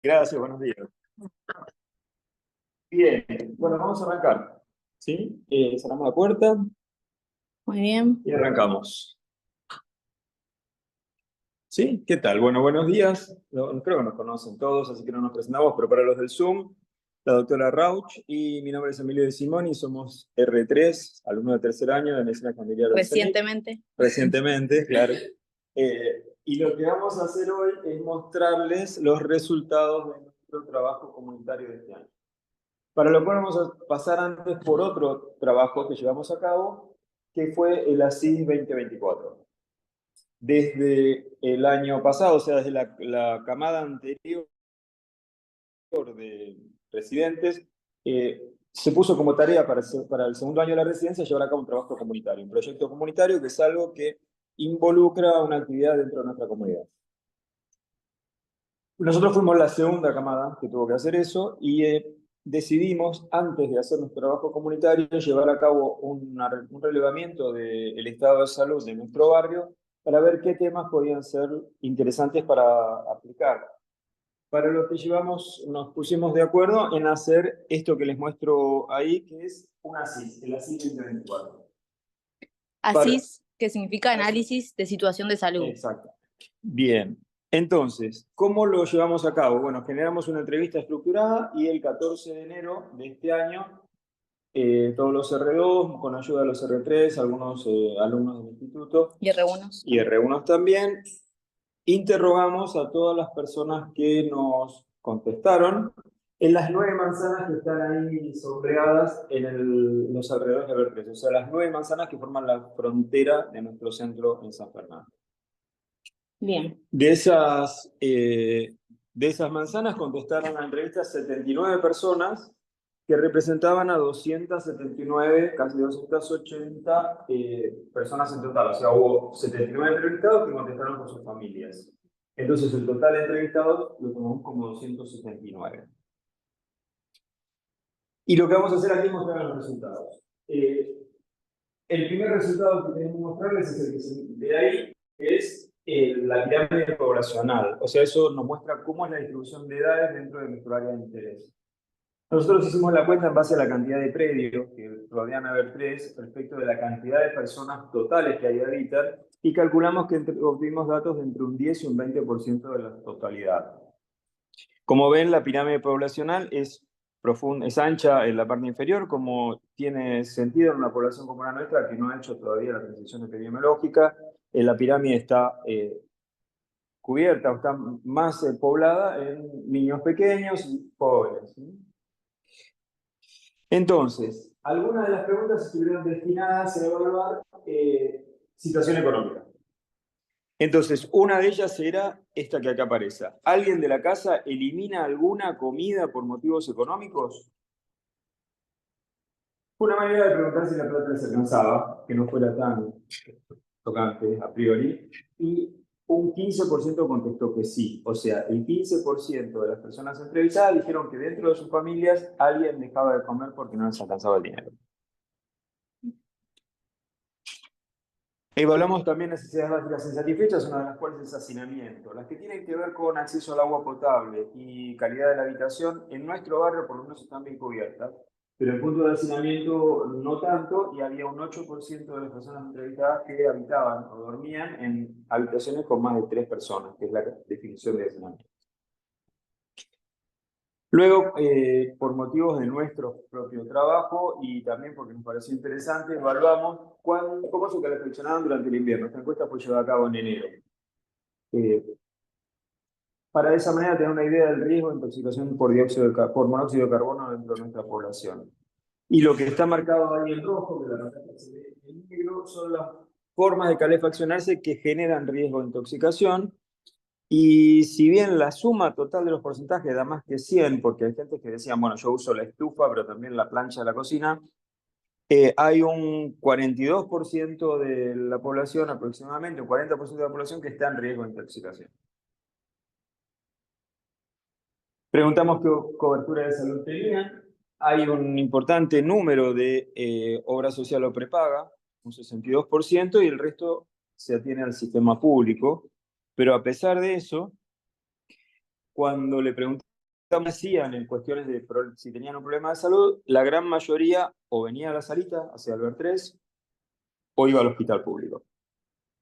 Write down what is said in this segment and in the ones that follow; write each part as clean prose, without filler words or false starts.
Gracias, buenos días. Bien, bueno, vamos a arrancar. ¿Sí? Cerramos la puerta Muy bien. y arrancamos. ¿Sí? ¿Qué tal? Bueno, buenos días. Creo que nos conocen todos, así que no nos presentamos, pero para los del Zoom, la doctora Rauch y mi nombre es Emilio de Simoni, somos R3, alumno de tercer año de Medicina Familiar del CENIC. Recientemente. Recientemente, claro. Y lo que vamos a hacer hoy es mostrarles los resultados de nuestro trabajo comunitario de este año. Para lo cual vamos a pasar antes por otro trabajo que llevamos a cabo, que fue el ASIS 2024. Desde el año pasado, o sea, desde la camada anterior de residentes, se puso como tarea para el segundo año de la residencia llevar a cabo un trabajo comunitario, un proyecto comunitario que es algo que involucra una actividad dentro de nuestra comunidad. Nosotros fuimos la segunda camada que tuvo que hacer eso y decidimos, antes de hacer nuestro trabajo comunitario, llevar a cabo un relevamiento del estado de salud de nuestro barrio para ver qué temas podían ser interesantes para aplicar. Para lo que llevamos, nos pusimos de acuerdo en hacer esto que les muestro ahí, que es un ASIS, el ASIS 2024. ASIS, que significa Análisis de Situación de Salud. Exacto. Bien. Entonces, ¿cómo lo llevamos a cabo? Bueno, generamos una entrevista estructurada y el 14 de enero de este año, todos los R2, con ayuda de los R3, algunos alumnos del instituto Y R1. y R1 también, interrogamos a todas las personas que nos contestaron en las 9 manzanas que están ahí sombreadas en los alrededores de R3, o sea, las 9 manzanas que forman la frontera de nuestro centro en San Fernando. Bien. De esas manzanas contestaron a la entrevista 79 personas que representaban a 279, casi 280 personas en total. O sea, hubo 79 entrevistados que contestaron con sus familias. Entonces, el total de entrevistados lo tomamos como 279. Y lo que vamos a hacer aquí es mostrar los resultados. El primer resultado que tenemos que mostrarles es el que se ve ahí, que es la pirámide poblacional. O sea, eso nos muestra cómo es la distribución de edades dentro de nuestro área de interés. Nosotros hicimos la cuenta en base a la cantidad de predios que rodean a Ver3 respecto de la cantidad de personas totales que ahí habitan y calculamos que obtuvimos datos de entre un 10 y un 20% de la totalidad. Como ven, la pirámide poblacional es profunda, es ancha en la parte inferior, como tiene sentido en una población como la nuestra que no ha hecho todavía la transición epidemiológica. La pirámide está cubierta o está más poblada en niños pequeños y pobres, ¿sí? Entonces, algunas de las preguntas estuvieron destinadas a evaluar situación económica. Entonces, una de ellas era esta que acá aparece. ¿Alguien de la casa elimina alguna comida por motivos económicos? Fue una manera de preguntar si la plata les alcanzaba, que no fuera tan tocante a priori, y un 15% contestó que sí. O sea, el 15% de las personas entrevistadas dijeron que dentro de sus familias alguien dejaba de comer porque no les alcanzaba el dinero. Evaluamos también necesidades básicas insatisfechas, una de las cuales es hacinamiento. Las que tienen que ver con acceso al agua potable y calidad de la habitación, en nuestro barrio por lo menos están bien cubiertas, pero el punto de hacinamiento no tanto, y había un 8% de las personas entrevistadas que habitaban o dormían en habitaciones con más de 3 personas, que es la definición de hacinamiento. Luego, por motivos de nuestro propio trabajo y también porque nos pareció interesante, evaluamos cómo se calefaccionaban durante el invierno. Esta encuesta fue llevada a cabo en enero. Para de esa manera tener una idea del riesgo de intoxicación por monóxido de carbono dentro de nuestra población. Y lo que está marcado ahí en rojo, que la pantalla se ve en negro, son las formas de calefaccionarse que generan riesgo de intoxicación. Y si bien la suma total de los porcentajes da más que 100, porque hay gente que decía, bueno, yo uso la estufa, pero también la plancha de la cocina, hay un 42% de la población, aproximadamente, un 40% de la población que está en riesgo de intoxicación. Preguntamos qué cobertura de salud tenían. Hay un importante número de obra social o prepaga, un 62%, y el resto se atiene al sistema público. Pero a pesar de eso, cuando le preguntamos hacían en cuestiones de si tenían un problema de salud, la gran mayoría o venía a la salita, hacia Albert 3, o iba al hospital público.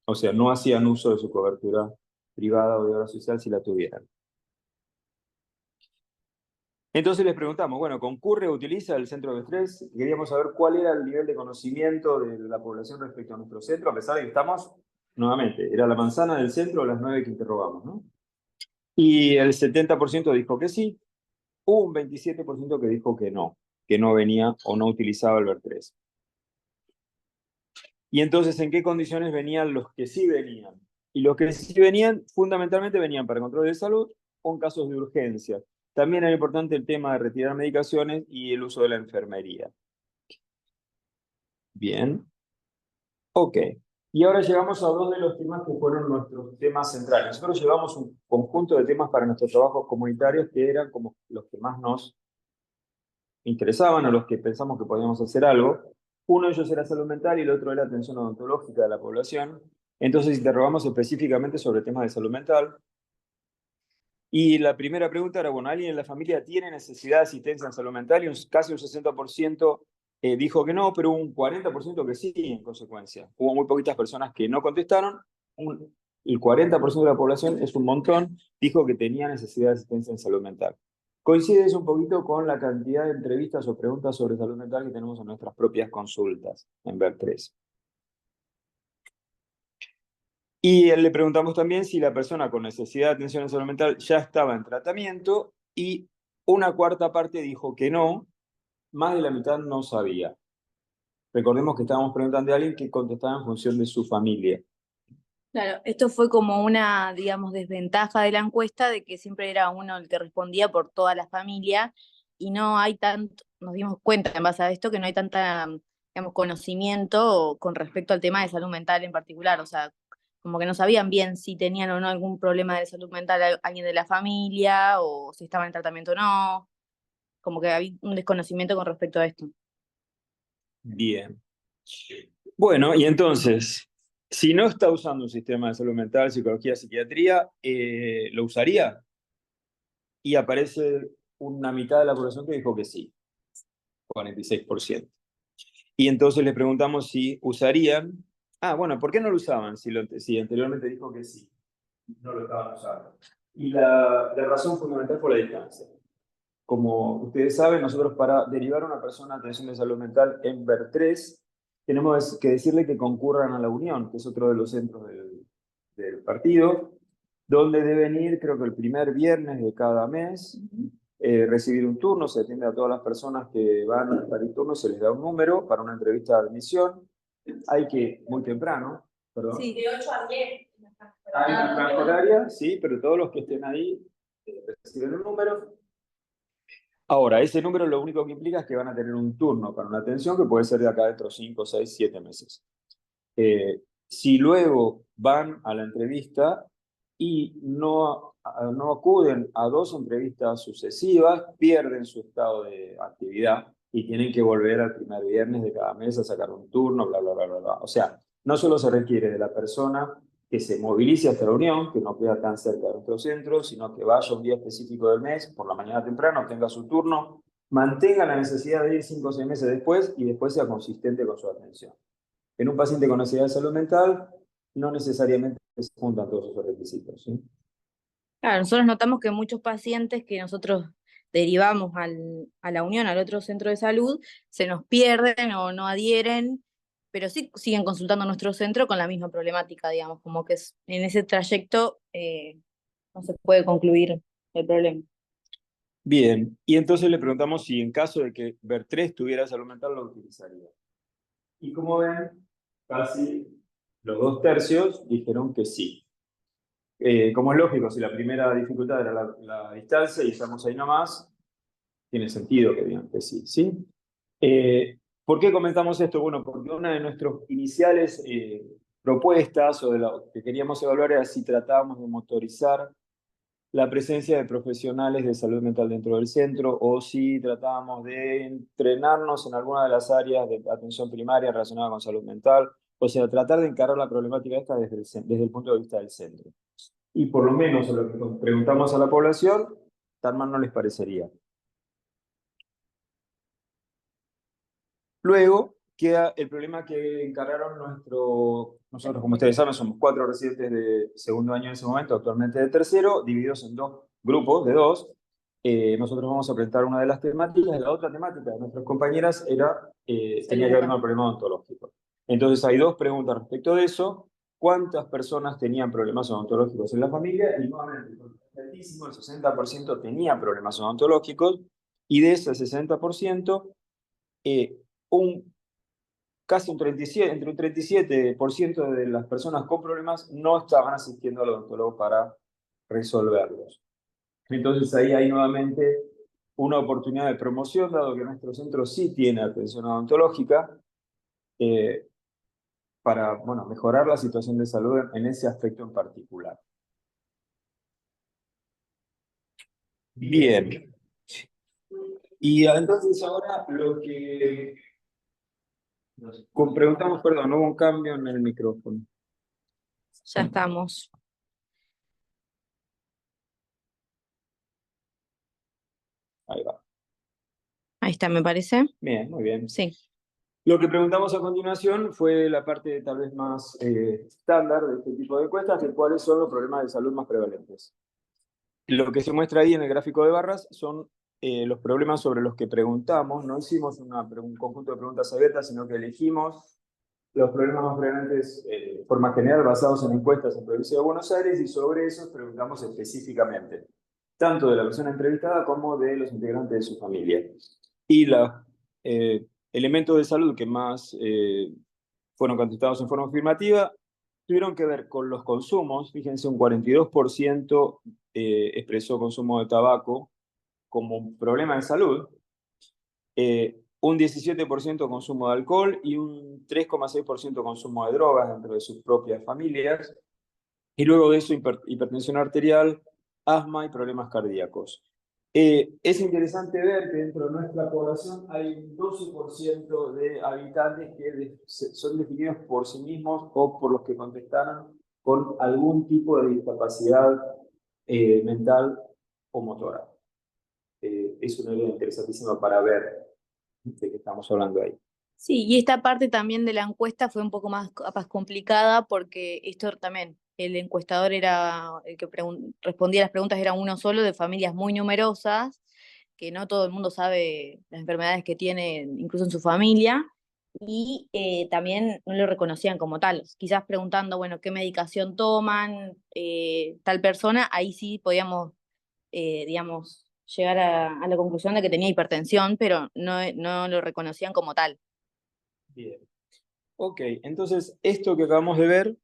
O sea, no hacían uso de su cobertura privada o de obra social si la tuvieran. Entonces les preguntamos, bueno, ¿concurre o utiliza el centro de estrés? Queríamos saber cuál era el nivel de conocimiento de la población respecto a nuestro centro, a pesar de que estamos, nuevamente, era la manzana del centro las 9 que interrogamos, ¿no? Y el 70% dijo que sí, hubo un 27% que dijo que no venía o no utilizaba el VER3. Y entonces, ¿en qué condiciones venían los que sí venían? Y los que sí venían, fundamentalmente venían para control de salud o en casos de urgencia. También era importante el tema de retirar medicaciones y el uso de la enfermería. Bien. Ok. Y ahora llegamos a dos de los temas que fueron nuestros temas centrales. Nosotros llevamos un conjunto de temas para nuestros trabajos comunitarios que eran como los que más nos interesaban o los que pensamos que podíamos hacer algo. Uno de ellos era salud mental y el otro era atención odontológica de la población. Entonces interrogamos específicamente sobre temas de salud mental. Y la primera pregunta era, bueno, ¿alguien en la familia tiene necesidad de asistencia en salud mental? Y casi un 60% dijo que no, pero un 40% que sí, en consecuencia. Hubo muy poquitas personas que no contestaron. El 40% de la población, es un montón, dijo que tenía necesidad de asistencia en salud mental. Coincide eso un poquito con la cantidad de entrevistas o preguntas sobre salud mental que tenemos en nuestras propias consultas en VER3. Y le preguntamos también si la persona con necesidad de atención en salud mental ya estaba en tratamiento y una cuarta parte dijo que no, más de la mitad no sabía. Recordemos que estábamos preguntando a alguien que contestaba en función de su familia. Claro, esto fue como una, digamos, desventaja de la encuesta de que siempre era uno el que respondía por toda la familia y no hay tanto, nos dimos cuenta en base a esto que no hay tanta, digamos, conocimiento con respecto al tema de salud mental en particular, o sea, como que no sabían bien si tenían o no algún problema de salud mental alguien de la familia o si estaban en tratamiento o no, como que había un desconocimiento con respecto a esto. Bien. Bueno, y entonces, si no está usando un sistema de salud mental, psicología, psiquiatría, ¿lo usaría? Y aparece una mitad de la población que dijo que sí, 46%. Y entonces le preguntamos si usarían. Ah, bueno, ¿por qué no lo usaban? Si anteriormente dijo que sí, no lo estaban usando. Y la razón fundamental fue la distancia. Como ustedes saben, nosotros para derivar a una persona a atención de salud mental en VER3, tenemos que decirle que concurran a la Unión, que es otro de los centros del partido, donde deben ir, creo que el primer viernes de cada mes, recibir un turno, se atiende a todas las personas que van a el turno, se les da un número para una entrevista de admisión. Hay que, muy temprano, perdón. Sí, de 8 a 10. Hay una franja horaria, sí, pero todos los que estén ahí reciben un número. Ahora, ese número lo único que implica es que van a tener un turno para una atención que puede ser de acá dentro de 5, 6, 7 meses. Si luego van a la entrevista y no acuden a 2 entrevistas sucesivas, pierden su estado de actividad y tienen que volver al primer viernes de cada mes a sacar un turno, bla, bla, bla, bla, bla. O sea, no solo se requiere de la persona que se movilice hasta la Unión, que no queda tan cerca de nuestro centro, sino que vaya un día específico del mes, por la mañana temprano, tenga su turno, mantenga la necesidad de ir 5 o 6 meses después y después sea consistente con su atención. En un paciente con necesidad de salud mental, no necesariamente se juntan todos esos requisitos, ¿sí? Claro, nosotros notamos que muchos pacientes que nosotros derivamos a la Unión, al otro centro de salud, se nos pierden o no adhieren, pero sí siguen consultando nuestro centro con la misma problemática, digamos, como que en ese trayecto no se puede concluir el problema. Bien, y entonces le preguntamos si en caso de que VER3 tuviera salud mental lo utilizaría. Y como ven, casi los 2/3 dijeron que sí. Como es lógico, si la primera dificultad era la distancia y estamos ahí nomás, tiene sentido que digan que sí, ¿sí? ¿Por qué comentamos esto? Bueno, porque una de nuestras iniciales propuestas o de lo que queríamos evaluar era si tratábamos de motorizar la presencia de profesionales de salud mental dentro del centro o si tratábamos de entrenarnos en alguna de las áreas de atención primaria relacionada con salud mental, o sea, tratar de encarar la problemática esta desde el punto de vista del centro. Y por lo menos a lo que preguntamos a la población, tan mal no les parecería. Luego queda el problema que encargaron nosotros, como ustedes saben, somos 4 residentes de segundo año en ese momento, actualmente de tercero, divididos en 2 grupos de 2. Nosotros vamos a presentar una de las temáticas, y la otra temática de nuestras compañeras tenía que ver con el problema odontológico. Entonces hay 2 preguntas respecto de eso. ¿Cuántas personas tenían problemas odontológicos en la familia? Y nuevamente, altísimo, el 60% tenía problemas odontológicos, y de ese 60%, casi un 37, entre un 37% de las personas con problemas no estaban asistiendo al odontólogo para resolverlos. Entonces ahí hay nuevamente una oportunidad de promoción, dado que nuestro centro sí tiene atención odontológica, para mejorar la situación de salud en ese aspecto en particular. Bien. Y entonces ahora lo que preguntamos, perdón, hubo un cambio en el micrófono. Ya estamos. Ahí va. Ahí está, me parece. Bien, muy bien. Sí. Lo que preguntamos a continuación fue la parte tal vez más estándar de este tipo de encuestas, de cuáles son los problemas de salud más prevalentes. Lo que se muestra ahí en el gráfico de barras son los problemas sobre los que preguntamos. No hicimos un conjunto de preguntas abiertas, sino que elegimos los problemas más prevalentes de forma general basados en encuestas en provincia de Buenos Aires, y sobre esos preguntamos específicamente, tanto de la persona entrevistada como de los integrantes de su familia. Y los elementos de salud que más fueron contestados en forma afirmativa tuvieron que ver con los consumos. Fíjense, un 42% expresó consumo de tabaco como un problema de salud, un 17% consumo de alcohol y un 3,6% consumo de drogas dentro de sus propias familias. Y luego de eso, hipertensión arterial, asma y problemas cardíacos. Es interesante ver que dentro de nuestra población hay un 12% de habitantes que son definidos por sí mismos o por los que contestaron con algún tipo de discapacidad mental o motora. Es una idea interesantísima para ver de qué estamos hablando ahí. Sí, y esta parte también de la encuesta fue un poco más capaz complicada porque esto también, el encuestador era el que respondía a las preguntas, era uno solo de familias muy numerosas, que no todo el mundo sabe las enfermedades que tiene incluso en su familia, y también no lo reconocían como tal. Quizás preguntando, bueno, ¿qué medicación toman tal persona? Ahí sí podíamos, digamos, llegar a la conclusión de que tenía hipertensión, pero no lo reconocían como tal. Bien. Ok, entonces esto que acabamos de ver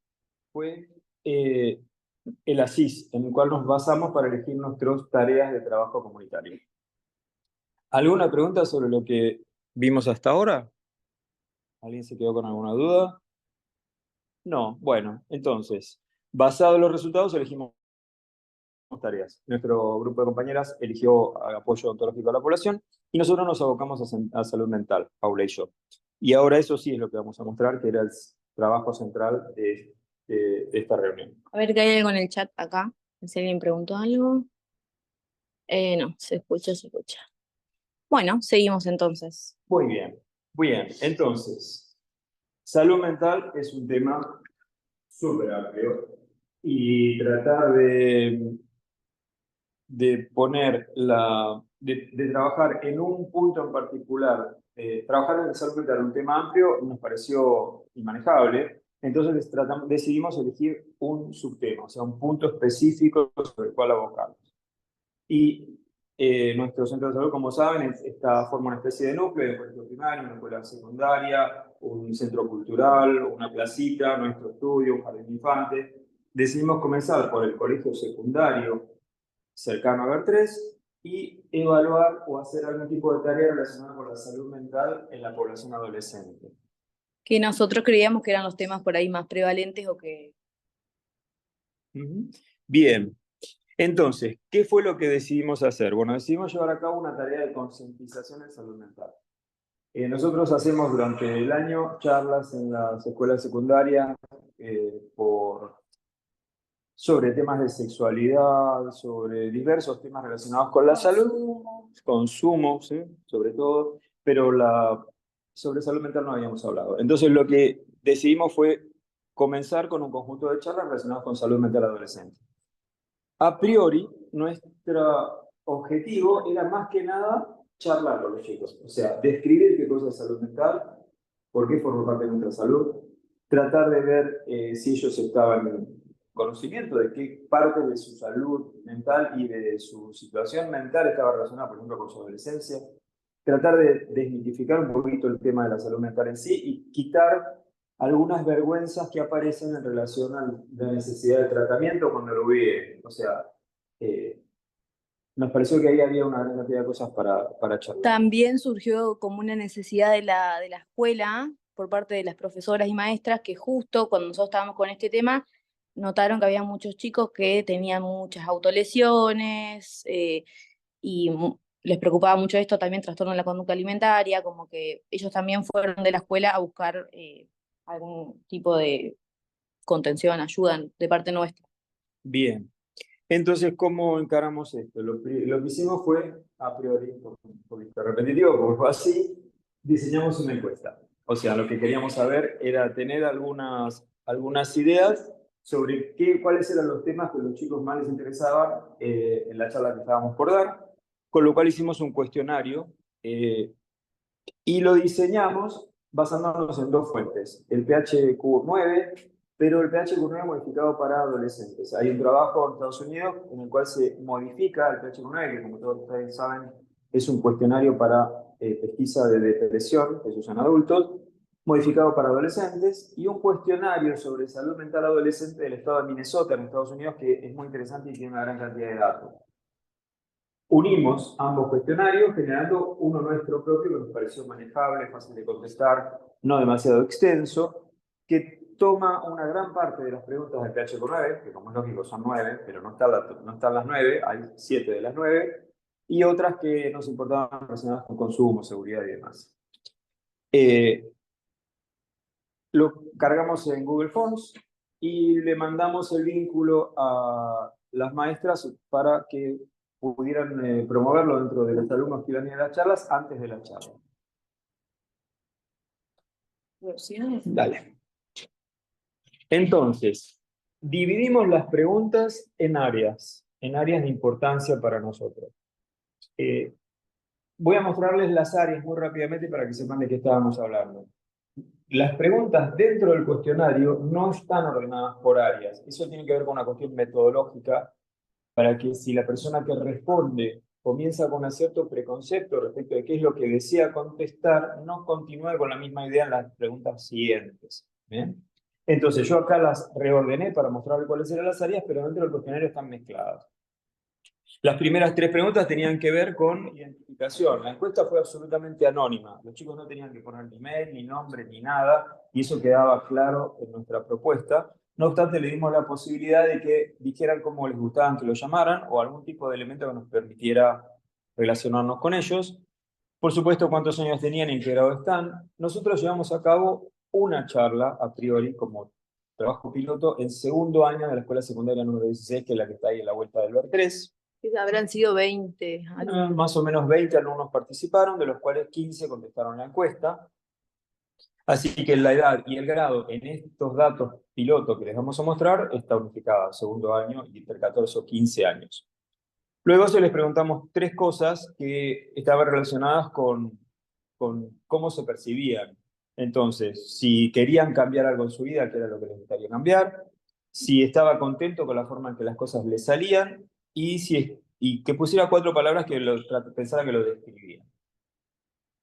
fue el ASIS, en el cual nos basamos para elegir nuestras tareas de trabajo comunitario. ¿Alguna pregunta sobre lo que vimos hasta ahora? ¿Alguien se quedó con alguna duda? No, bueno, entonces, basado en los resultados, elegimos tareas. Nuestro grupo de compañeras eligió apoyo odontológico a la población, y nosotros nos abocamos a salud mental, Paula y yo. Y ahora eso sí es lo que vamos a mostrar, que era el trabajo central de esta reunión. A ver, ¿que hay algo en el chat acá? Si alguien preguntó algo. No, se escucha, se escucha. Bueno, seguimos entonces. Muy bien, muy bien. Entonces, salud mental es un tema súper amplio, y tratar de poner de trabajar en un punto en particular, trabajar en salud mental, un tema amplio, nos pareció inmanejable. Entonces decidimos elegir un subtema, o sea, un punto específico sobre el cual abocarnos. Y nuestro centro de salud, como saben, forma una especie de núcleo de colegio primario, una escuela secundaria, un centro cultural, una placita, nuestro estudio, un jardín de infantes. Decidimos comenzar por el colegio secundario cercano a Ver3 y evaluar o hacer algún tipo de tarea relacionada con la salud mental en la población adolescente. Que nosotros creíamos que eran los temas por ahí más prevalentes o que... Bien. Entonces, ¿qué fue lo que decidimos hacer? Bueno, decidimos llevar a cabo una tarea de concientización en salud mental. Nosotros hacemos durante el año charlas en las escuelas secundarias por sobre temas de sexualidad, sobre diversos temas relacionados con la salud, consumo, ¿sí? Sobre todo, pero sobre salud mental no habíamos hablado. Entonces lo que decidimos fue comenzar con un conjunto de charlas relacionadas con salud mental adolescente. A priori, nuestro objetivo era más que nada charlar con los chicos, o sea, describir qué cosa es salud mental, por qué forma parte de nuestra salud, tratar de ver si ellos estaban en conocimiento de qué parte de su salud mental y de su situación mental estaba relacionada, por ejemplo, con su adolescencia, tratar de desmitificar un poquito el tema de la salud mental en sí y quitar algunas vergüenzas que aparecen en relación a la necesidad de tratamiento cuando lo vi. O sea, eh, nos pareció que ahí había una gran cantidad de cosas para charlar. También surgió como una necesidad de la escuela por parte de las profesoras y maestras que justo cuando nosotros estábamos con este tema, notaron que había muchos chicos que tenían muchas autolesiones y les preocupaba mucho esto, también trastorno de la conducta alimentaria, como que ellos también fueron de la escuela a buscar algún tipo de contención, ayuda de parte nuestra. Bien. Entonces, ¿cómo encaramos esto? Lo que hicimos fue, a priori, un poquito repetitivo, como fue así, diseñamos una encuesta. O sea, lo que queríamos saber era tener algunas ideas sobre cuáles eran los temas que a los chicos más les interesaban en la charla que estábamos por dar, con lo cual hicimos un cuestionario y lo diseñamos basándonos en dos fuentes, el PHQ-9, pero el PHQ-9 modificado para adolescentes. Hay un trabajo en Estados Unidos en el cual se modifica el PHQ-9, que como todos ustedes saben es un cuestionario para pesquisa de depresión que se usa en adultos, modificado para adolescentes, y un cuestionario sobre salud mental adolescente del estado de Minnesota en Estados Unidos que es muy interesante y tiene una gran cantidad de datos. Unimos ambos cuestionarios generando uno nuestro propio que nos pareció manejable, fácil de contestar, no demasiado extenso, que toma una gran parte de las preguntas del PHQ-9, que como es lógico son 9, pero no están las 9, hay 7 de las 9, y otras que nos importaban relacionadas con consumo, seguridad y demás. Lo cargamos en Google Forms y le mandamos el vínculo a las maestras para que pudieran promoverlo dentro de los alumnos que iban a ir a las charlas antes de la charla. Dale. Entonces, dividimos las preguntas en áreas de importancia para nosotros. Voy a mostrarles las áreas muy rápidamente para que sepan de qué estábamos hablando. Las preguntas dentro del cuestionario no están ordenadas por áreas. Eso tiene que ver con una cuestión metodológica para que si la persona que responde comienza con un cierto preconcepto respecto de qué es lo que desea contestar, no continúe con la misma idea en las preguntas siguientes. ¿Bien? Entonces yo acá las reordené para mostrarles cuáles eran las áreas, pero dentro del cuestionario están mezcladas. Las primeras 3 preguntas tenían que ver con identificación. La encuesta fue absolutamente anónima. Los chicos no tenían que poner ni mail, ni nombre, ni nada, y eso quedaba claro en nuestra propuesta. No obstante, le dimos la posibilidad de que dijeran cómo les gustaban que lo llamaran o algún tipo de elemento que nos permitiera relacionarnos con ellos. Por supuesto, cuántos años tenían y en qué grado están. Nosotros llevamos a cabo una charla, a priori, como trabajo piloto, en segundo año de la escuela secundaria número 16, que es la que está ahí en la vuelta del Ver 3. Habrán sido 20 alumnos. Más o menos 20 alumnos participaron, de los cuales 15 contestaron la encuesta. Así que la edad y el grado en estos datos piloto que les vamos a mostrar está unificada, segundo año y entre 14 o 15 años. Luego se les preguntamos 3 cosas que estaban relacionadas con cómo se percibían. Entonces, si querían cambiar algo en su vida, qué era lo que les gustaría cambiar, si estaba contento con la forma en que las cosas le salían y que pusiera 4 palabras que pensara que lo describían.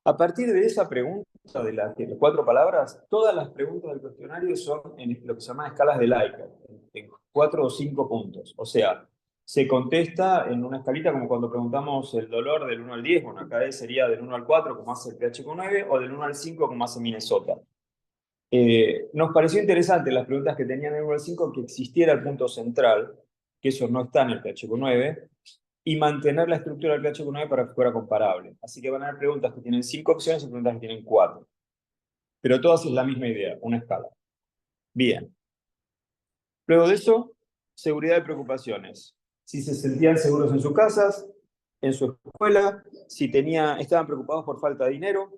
A partir de esa pregunta, de las 4 palabras, todas las preguntas del cuestionario son en lo que se llaman escalas de Likert, en 4 o 5 puntos. O sea, se contesta en una escalita como cuando preguntamos el dolor del 1 al 10, bueno, acá sería del 1 al 4 como hace el PHQ-9 o del 1 al 5 como hace Minnesota. Nos pareció interesante las preguntas que tenían el 1 al 5 que existiera el punto central, que eso no está en el PHQ-9, y mantener la estructura del PHQ-9 para que fuera comparable. Así que van a haber preguntas que tienen 5 opciones y preguntas que tienen 4. Pero todas es la misma idea, una escala. Bien. Luego de eso, seguridad y preocupaciones. Si se sentían seguros en sus casas, en su escuela, si estaban preocupados por falta de dinero,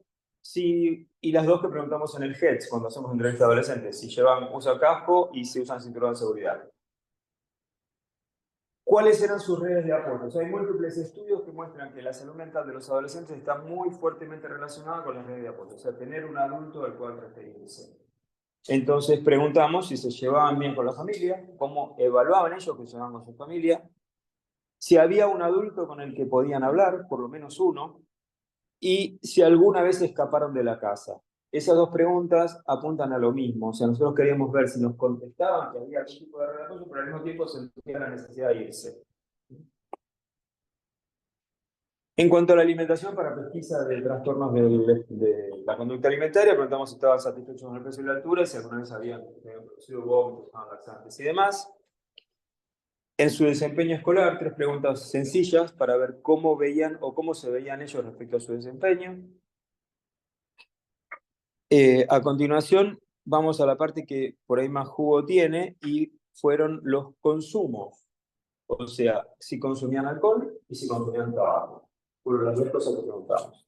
y las dos que preguntamos en el HEDS cuando hacemos entrevistas a adolescentes, si usan casco y si usan cinturón de seguridad. ¿Cuáles eran sus redes de apoyo? O sea, hay múltiples estudios que muestran que la salud mental de los adolescentes está muy fuertemente relacionada con las redes de apoyo, o sea, tener un adulto al cual referirse. Entonces preguntamos si se llevaban bien con la familia, cómo evaluaban ellos que se llevaban con su familia, si había un adulto con el que podían hablar, por lo menos uno, y si alguna vez escaparon de la casa. Esas dos preguntas apuntan a lo mismo, o sea, nosotros queríamos ver si nos contestaban que había algún tipo de red de apoyo, pero al mismo tiempo sentían la necesidad de irse. En cuanto a la alimentación, para pesquisa de trastornos de la conducta alimentaria, preguntamos si estaban satisfechos con el peso y la altura, si alguna vez habían producido vómitos, laxantes y demás. En su desempeño escolar, 3 preguntas sencillas para ver cómo veían o cómo se veían ellos respecto a su desempeño. A continuación, vamos a la parte que por ahí más jugo tiene, y fueron los consumos. O sea, si consumían alcohol y si consumían tabaco. Fueron las dos cosas que preguntamos.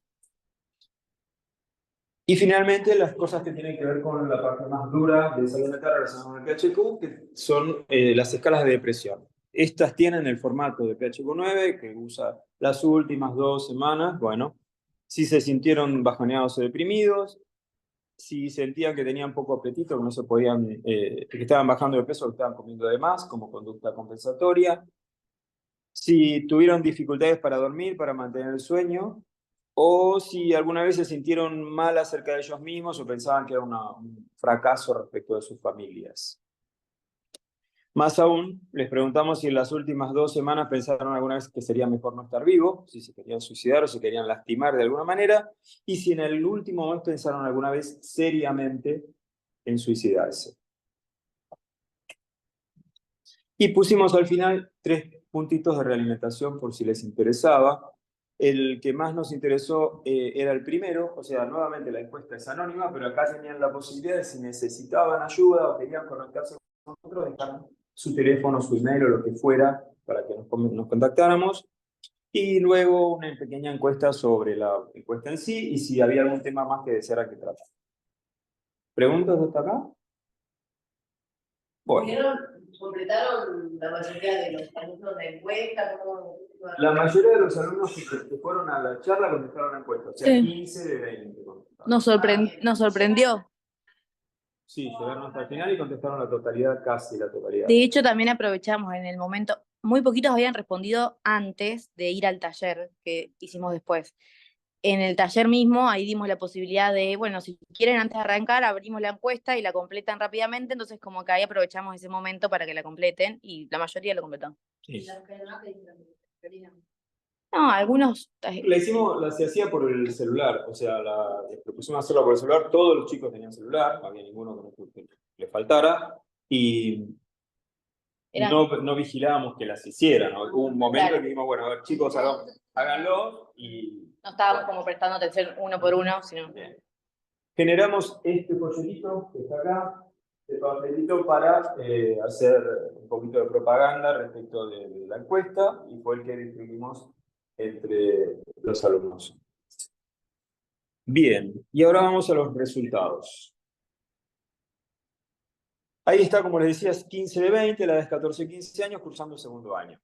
Y finalmente, las cosas que tienen que ver con la parte más dura de salud mental relacionada con el PHQ, que son las escalas de depresión. Estas tienen el formato de PHQ-9, que usa las últimas 2 semanas. Bueno, si se sintieron bajoneados o deprimidos, si sentían que tenían poco apetito, que no se podían, que estaban bajando de peso, que estaban comiendo de más, como conducta compensatoria, si tuvieron dificultades para dormir, para mantener el sueño, o si alguna vez se sintieron mal acerca de ellos mismos o pensaban que era un fracaso respecto de sus familias. Más aún, les preguntamos si en las últimas 2 semanas pensaron alguna vez que sería mejor no estar vivo, si se querían suicidar o si querían lastimar de alguna manera, y si en el último mes pensaron alguna vez seriamente en suicidarse. Y pusimos al final 3 puntitos de realimentación por si les interesaba. El que más nos interesó era el primero, o sea, nuevamente la encuesta es anónima, pero acá tenían la posibilidad de, si necesitaban ayuda o querían conectarse con nosotros, dejar su teléfono, su email o lo que fuera para que nos contactáramos. Y luego una pequeña encuesta sobre la encuesta en sí y si había algún tema más que deseara que tratar. ¿Preguntas hasta acá? Bueno. ¿Completaron la mayoría de los alumnos de encuesta? La mayoría de los alumnos que fueron a la charla contestaron la encuesta, o sea, Sí. 15 de 20 contestaron. Nos sorprendió. Sí, llegaron hasta el final y contestaron la totalidad, casi la totalidad. De hecho, también aprovechamos en el momento, muy poquitos habían respondido antes de ir al taller que hicimos después. En el taller mismo, ahí dimos la posibilidad de, bueno, si quieren antes de arrancar, abrimos la encuesta y la completan rápidamente, entonces como que ahí aprovechamos ese momento para que la completen y la mayoría lo completó. Sí. No, algunos... Se hacía por el celular, o sea, les propusimos hacerlo por el celular, todos los chicos tenían celular, no había ninguno que le faltara, y no vigilábamos que las hicieran, ¿no? Hubo un momento en que dijimos, bueno, a ver, chicos, háganlo, y... No estábamos como prestando atención uno por uno, sino... Bien. Generamos este folletito que está acá, este papelito, para hacer un poquito de propaganda respecto de la encuesta, y fue el que distribuimos entre los alumnos. Bien, y ahora vamos a los resultados. Ahí está, como les decía, 15 de 20, la de 14-15 años, cursando el segundo año.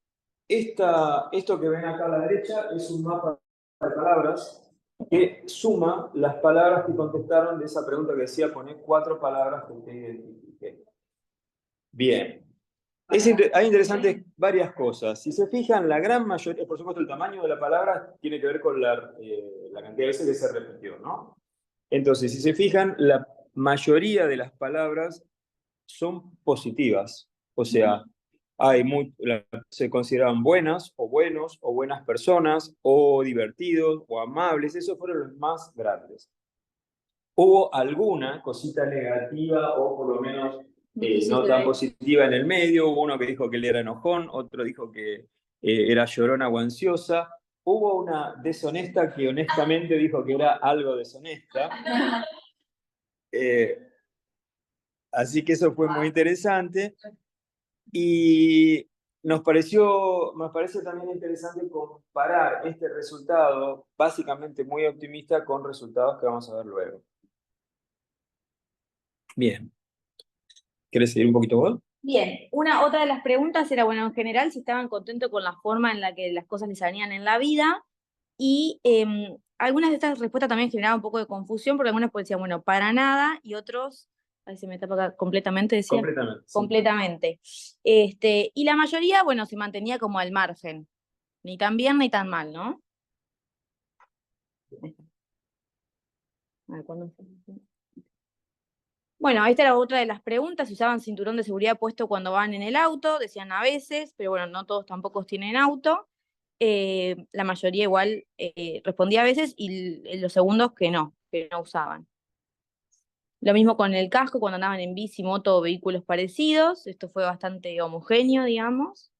Esto que ven acá a la derecha es un mapa de palabras que suma las palabras que contestaron de esa pregunta que decía, poner 4 palabras que te identifique. Bien. Hay interesantes varias cosas. Si se fijan, la gran mayoría, por supuesto, el tamaño de la palabra tiene que ver con la cantidad de veces que se repitió, ¿no? Entonces, si se fijan, la mayoría de las palabras son positivas. O sea, se consideraban buenas o buenos o buenas personas o divertidos o amables. Esos fueron los más grandes. Hubo alguna cosita negativa o por lo menos no tan positiva en el medio. Hubo uno que dijo que él era enojón, otro dijo que era llorona o ansiosa. Hubo una deshonesta que honestamente dijo que era algo deshonesta. Así que eso fue muy interesante. Y me parece también interesante comparar este resultado, básicamente muy optimista, con resultados que vamos a ver luego. Bien. ¿Quieres seguir un poquito vos? Bien, otra de las preguntas era, bueno, en general, si estaban contentos con la forma en la que las cosas les salían en la vida, y algunas de estas respuestas también generaban un poco de confusión, porque algunas pues decían, bueno, para nada, y otros, ahí se me tapa acá, completamente, decía. Completamente. Sí. Completamente. Y la mayoría, bueno, se mantenía como al margen, ni tan bien ni tan mal, ¿no? A ver, ¿cuándo fue? Bueno, esta era otra de las preguntas, si usaban cinturón de seguridad puesto cuando van en el auto, decían a veces, pero bueno, no todos tampoco tienen auto. La mayoría igual respondía a veces y los segundos que no usaban. Lo mismo con el casco cuando andaban en bici, moto o vehículos parecidos, esto fue bastante homogéneo, digamos.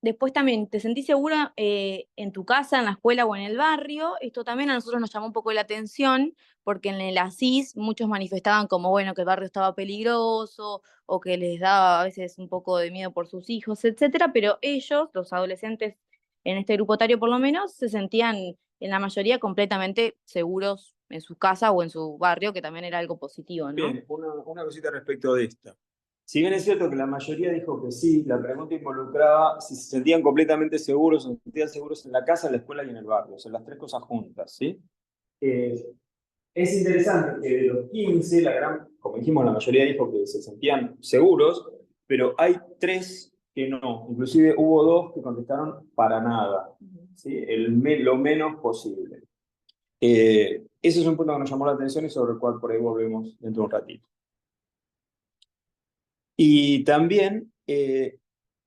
Después también, ¿te sentís segura en tu casa, en la escuela o en el barrio? Esto también a nosotros nos llamó un poco la atención, porque en el ASIS muchos manifestaban como, bueno, que el barrio estaba peligroso, o que les daba a veces un poco de miedo por sus hijos, etcétera, pero ellos, los adolescentes, en este grupo etario por lo menos, se sentían en la mayoría completamente seguros en su casa o en su barrio, que también era algo positivo, ¿no? Bien, una cosita respecto de esta. Si bien es cierto que la mayoría dijo que sí, la pregunta involucraba si se sentían completamente seguros o se sentían seguros en la casa, en la escuela y en el barrio, o sea, las tres cosas juntas, ¿sí? Es interesante que de los 15, como dijimos, la mayoría dijo que se sentían seguros, pero hay 3 que no. Inclusive hubo 2 que contestaron para nada, ¿sí? Lo menos posible. Ese es un punto que nos llamó la atención y sobre el cual por ahí volvemos dentro de un ratito. Y también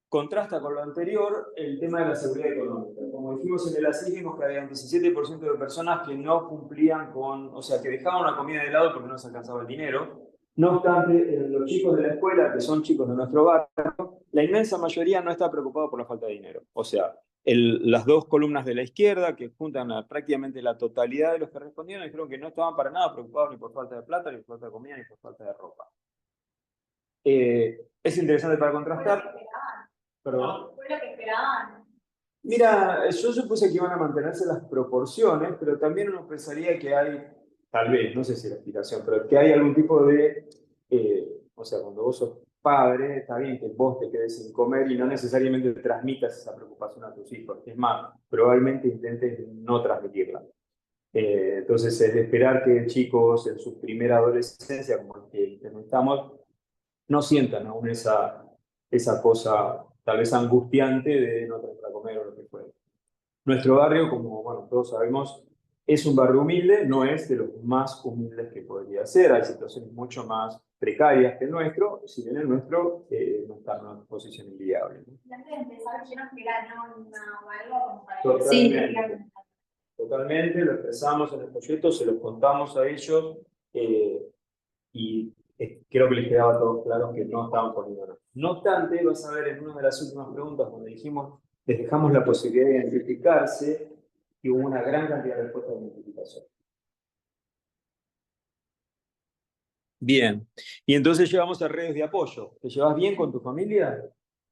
contrasta con lo anterior el tema de la seguridad económica. Como dijimos en el ASIS, vimos que había un 17% de personas que no cumplían o sea, que dejaban una comida de lado porque no se alcanzaba el dinero. No obstante, los chicos de la escuela, que son chicos de nuestro barrio, la inmensa mayoría no está preocupada por la falta de dinero. O sea, las 2 columnas de la izquierda, que juntan a prácticamente la totalidad de los que respondieron, dijeron que no estaban para nada preocupados ni por falta de plata, ni por falta de comida, ni por falta de ropa. Es interesante para contrastar. Perdón. Fue lo que esperaban. Mira, yo supuse que iban a mantenerse las proporciones, pero también uno pensaría que hay, tal vez, no sé si la explicación, pero que hay algún tipo de, o sea, cuando vos sos padre, está bien que vos te quedes sin comer y no necesariamente transmitas esa preocupación a tus hijos. Es más, probablemente intentes no transmitirla. Entonces es de esperar que chicos en su primera adolescencia, como el que estamos, no sientan aún esa cosa tal vez angustiante de no tener para comer o lo que fuera. Nuestro barrio, como bueno, todos sabemos, es un barrio humilde, no es de los más humildes que podría ser, hay situaciones mucho más precarias que el nuestro, si bien el nuestro no está en una posición inviable. Y antes de empezar, yo no esperaba algo como para Totalmente. Totalmente, lo expresamos en el proyecto, se los contamos a ellos y creo que les quedaba todo claro que no estaban poniendo nada. No obstante, vas a ver en una de las últimas preguntas donde dijimos, les dejamos la posibilidad de identificarse y hubo una gran cantidad de respuestas de identificación. Bien, y entonces llevamos a redes de apoyo. ¿Te llevas bien con tu familia?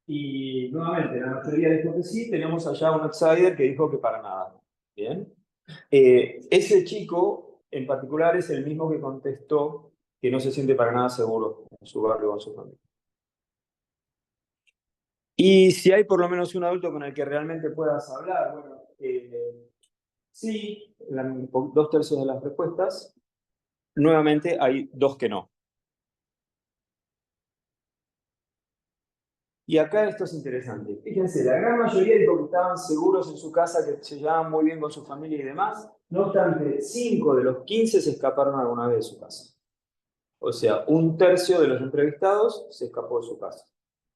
Y nuevamente, la mayoría dijo que sí, tenemos allá un outsider que dijo que para nada. Bien. Ese chico en particular es el mismo que contestó que no se siente para nada seguro en su barrio o en su familia. Y si hay por lo menos un adulto con el que realmente puedas hablar, bueno, sí, 2/3 de las respuestas. Nuevamente hay 2 que no. Y acá esto es interesante. Fíjense, la gran mayoría dijo que estaban seguros en su casa, que se llevaban muy bien con su familia y demás. No obstante, 5 de los 15 se escaparon alguna vez de su casa. O sea, 1/3 de los entrevistados se escapó de su casa.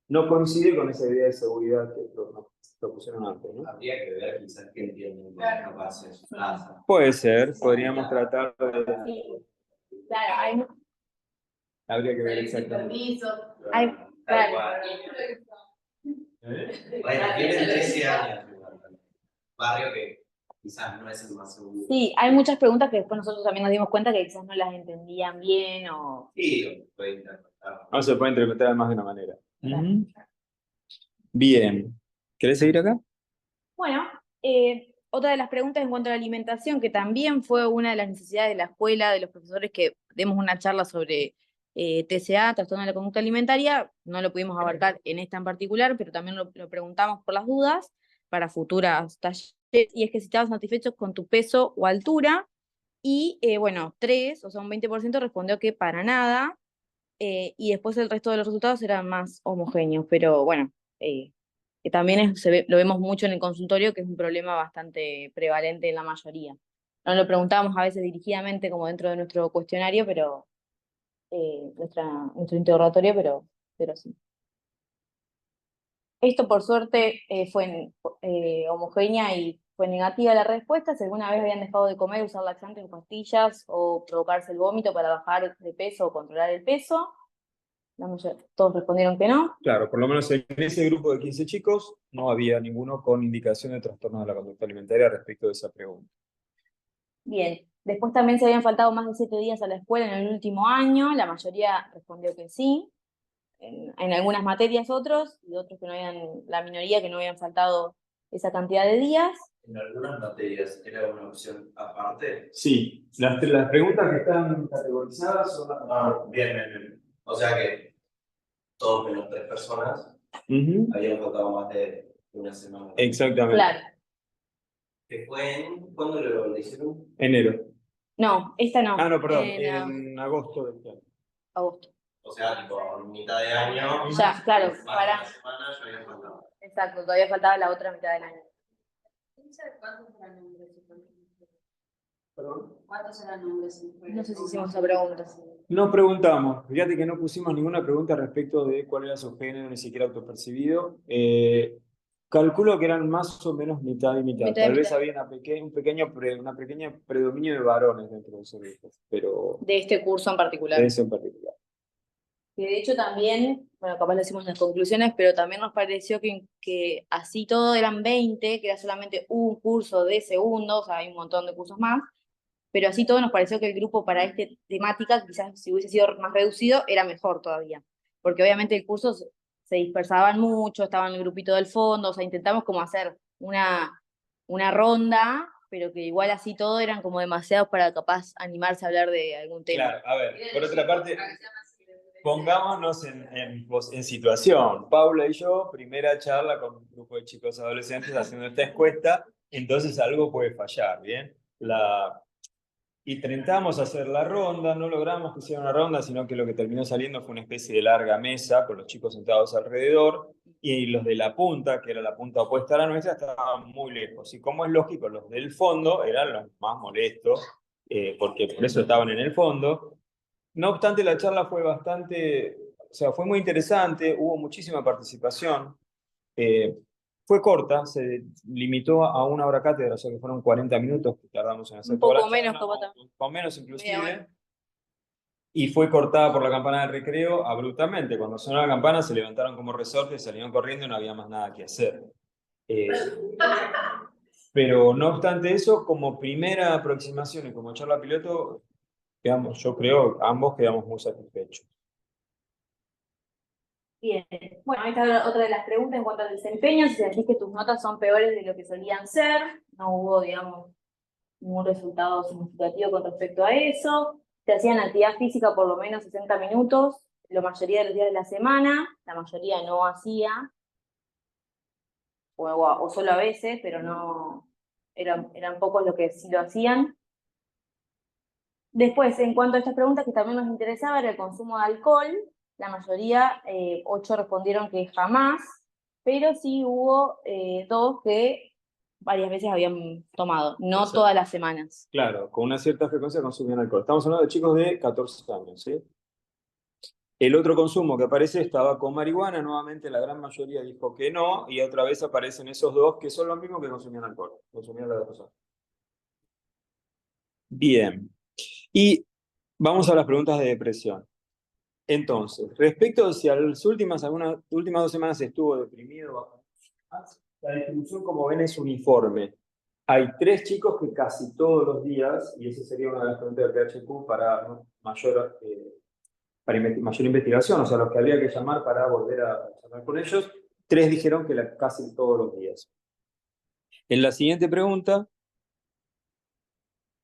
No coincide con esa idea de seguridad que nos propusieron antes, ¿no? Habría que ver quizás que entienden lo que pasa en su casa. Puede ser, podríamos tratar de... Sí, claro, Habría que ver exactamente. claro. Bueno, tienen 13 años. Barrio que quizás no es el más seguro. Sí, hay muchas preguntas que después nosotros también nos dimos cuenta que quizás no las entendían bien o... Sí, lo puede interpretar. No se puede interpretar de más de una manera. Ujú. Bien. ¿Querés seguir acá? Bueno, otra de las preguntas en cuanto a la alimentación, que también fue una de las necesidades de la escuela, de los profesores, que demos una charla sobre TCA, trastorno de la conducta alimentaria. No lo pudimos abarcar en esta en particular, pero también lo preguntamos por las dudas para futuras talleres, y es que si estabas satisfechos con tu peso o altura, y bueno, 3, o sea, un 20% respondió que para nada, y después el resto de los resultados eran más homogéneos, pero bueno, que también lo vemos mucho en el consultorio, que es un problema bastante prevalente en la mayoría. No lo preguntamos a veces dirigidamente como dentro de nuestro cuestionario, pero nuestro interrogatorio, pero sí. Esto por suerte fue homogénea y fue negativa la respuesta. Si alguna vez habían dejado de comer, usar laxantes o pastillas o provocarse el vómito para bajar de peso o controlar el peso. Todos respondieron que no. Claro, por lo menos en ese grupo de 15 chicos no había ninguno con indicación de trastorno de la conducta alimentaria respecto de esa pregunta. Bien, después también se habían faltado más de 7 días a la escuela en el último año. La mayoría respondió que sí. En algunas materias otros, y otros que no habían, la minoría que no habían faltado esa cantidad de días. En algunas materias era una opción aparte. Sí, las preguntas que están categorizadas son Bien, bien, bien. O sea que todos menos 3 personas habían faltado más de una semana. Exactamente. Claro. ¿Que fue en? ¿Cuándo lo hicieron? Enero. No, esta no. Ah, no, perdón, En en agosto del año. agosto. O sea, tipo, mitad de año. Ya, claro, más de para. una semana ya habían faltado. Exacto, todavía faltaba la otra mitad del año. ¿Perdón? ¿Cuántos eran hombres? No sé si hicimos esa pregunta. No preguntamos, fíjate que no pusimos ninguna pregunta respecto de cuál era su género, ni siquiera autopercibido. Calculo que eran más o menos mitad y mitad. Mitad y Tal vez mitad. había una pequeña predominio de varones dentro de esos grupos, pero De este curso en particular. de eso en particular. Que de hecho también, bueno, capaz lo decimos en las conclusiones, pero también nos pareció que así todo eran 20, que era solamente un curso de segundo, o sea, hay un montón de cursos más, pero así todo nos pareció que el grupo para esta temática, quizás si hubiese sido más reducido, era mejor todavía, porque obviamente el curso se dispersaban mucho, estaban en el grupito del fondo, o sea, intentamos como hacer una ronda, pero que igual así todo eran como demasiados para capaz animarse a hablar de algún tema. Claro, a ver, por otra parte, pongámonos en situación. Paula y yo, primera charla con un grupo de chicos adolescentes haciendo esta encuesta, entonces algo puede fallar, ¿bien? Intentamos hacer la ronda, no logramos que sea una ronda, sino que lo que terminó saliendo fue una especie de larga mesa con los chicos sentados alrededor, y los de la punta, que era la punta opuesta a la nuestra, estaban muy lejos. Y como es lógico, los del fondo eran los más molestos, porque por eso estaban en el fondo. No obstante, la charla fue fue muy interesante, hubo muchísima participación. Fue corta, se limitó a 1 hora cátedra, o sea que fueron 40 minutos que tardamos en hacer Un toda poco la menos, charla, como también. con menos inclusive. Media hora. Y fue cortada por la campana del recreo abruptamente. Cuando sonó la campana se levantaron como resortes, salieron corriendo y no había más nada que hacer. Pero no obstante eso, como primera aproximación y como charla piloto, yo creo, ambos quedamos muy satisfechos. Bien, bueno, ahí está otra de las preguntas en cuanto al desempeño, si sentís que tus notas son peores de lo que solían ser, no hubo, digamos, ningún resultado significativo con respecto a eso. Se hacían actividad física por lo menos 60 minutos, la mayoría de los días de la semana, la mayoría no hacía, o solo a veces, pero no, eran pocos los que sí lo hacían. Después, en cuanto a estas preguntas que también nos interesaba, era el consumo de alcohol. La mayoría, 8 respondieron que jamás, pero sí hubo 2 que varias veces habían tomado, no todas las semanas. Claro, con una cierta frecuencia consumían alcohol. Estamos hablando de chicos de 14 años, ¿sí? El otro consumo que aparece estaba con marihuana, nuevamente la gran mayoría dijo que no, y otra vez aparecen esos 2 que son los mismos que consumían alcohol, consumían las 2 cosas. Bien, y vamos a las preguntas de depresión. Entonces, respecto a si algunas últimas 2 semanas estuvo deprimido, la distribución, como ven, es uniforme. Hay 3 chicos que casi todos los días, y esa sería una de las preguntas del PHQ para mayor investigación, o sea, los que habría que llamar para volver a charlar con ellos, 3 dijeron que casi todos los días. En la siguiente pregunta,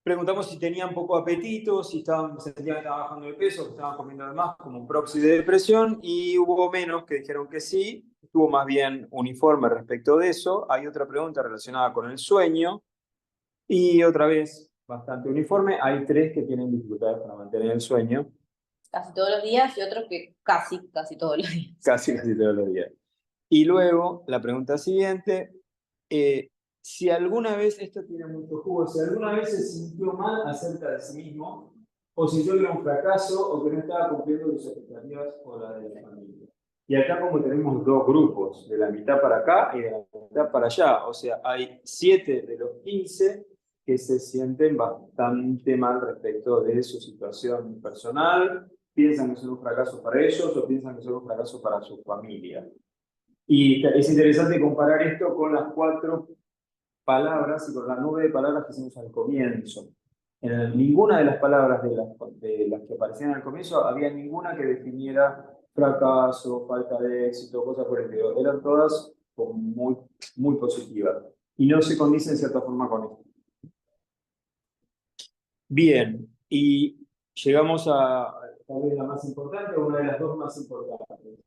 preguntamos si tenían poco apetito, si sentían que estaban bajando de peso, que estaban comiendo de más, como un proxy de depresión, y hubo menos que dijeron que sí, estuvo más bien uniforme respecto de eso. Hay otra pregunta relacionada con el sueño, y otra vez bastante uniforme. Hay 3 que tienen dificultades para mantener el sueño. Casi todos los días y otros que casi todos los días. Casi todos los días. Y luego, la pregunta siguiente, si alguna vez, esto tiene mucho jugo, si alguna vez se sintió mal acerca de sí mismo, o si yo era un fracaso, o que no estaba cumpliendo sus expectativas o la de la familia. Y acá como tenemos 2 grupos, de la mitad para acá y de la mitad para allá, o sea, hay 7 de los 15 que se sienten bastante mal respecto de su situación personal, piensan que son un fracaso para ellos o piensan que son un fracaso para su familia. Y es interesante comparar esto con las 4 palabras y con la nube de palabras que hicimos al comienzo. En ninguna de las palabras de las que aparecían al comienzo había ninguna que definiera fracaso, falta de éxito, cosas por el estilo. Eran todas muy, muy positivas. Y no se condicen en cierta forma con esto. Bien, y llegamos a tal vez la más importante, una de las 2 más importantes.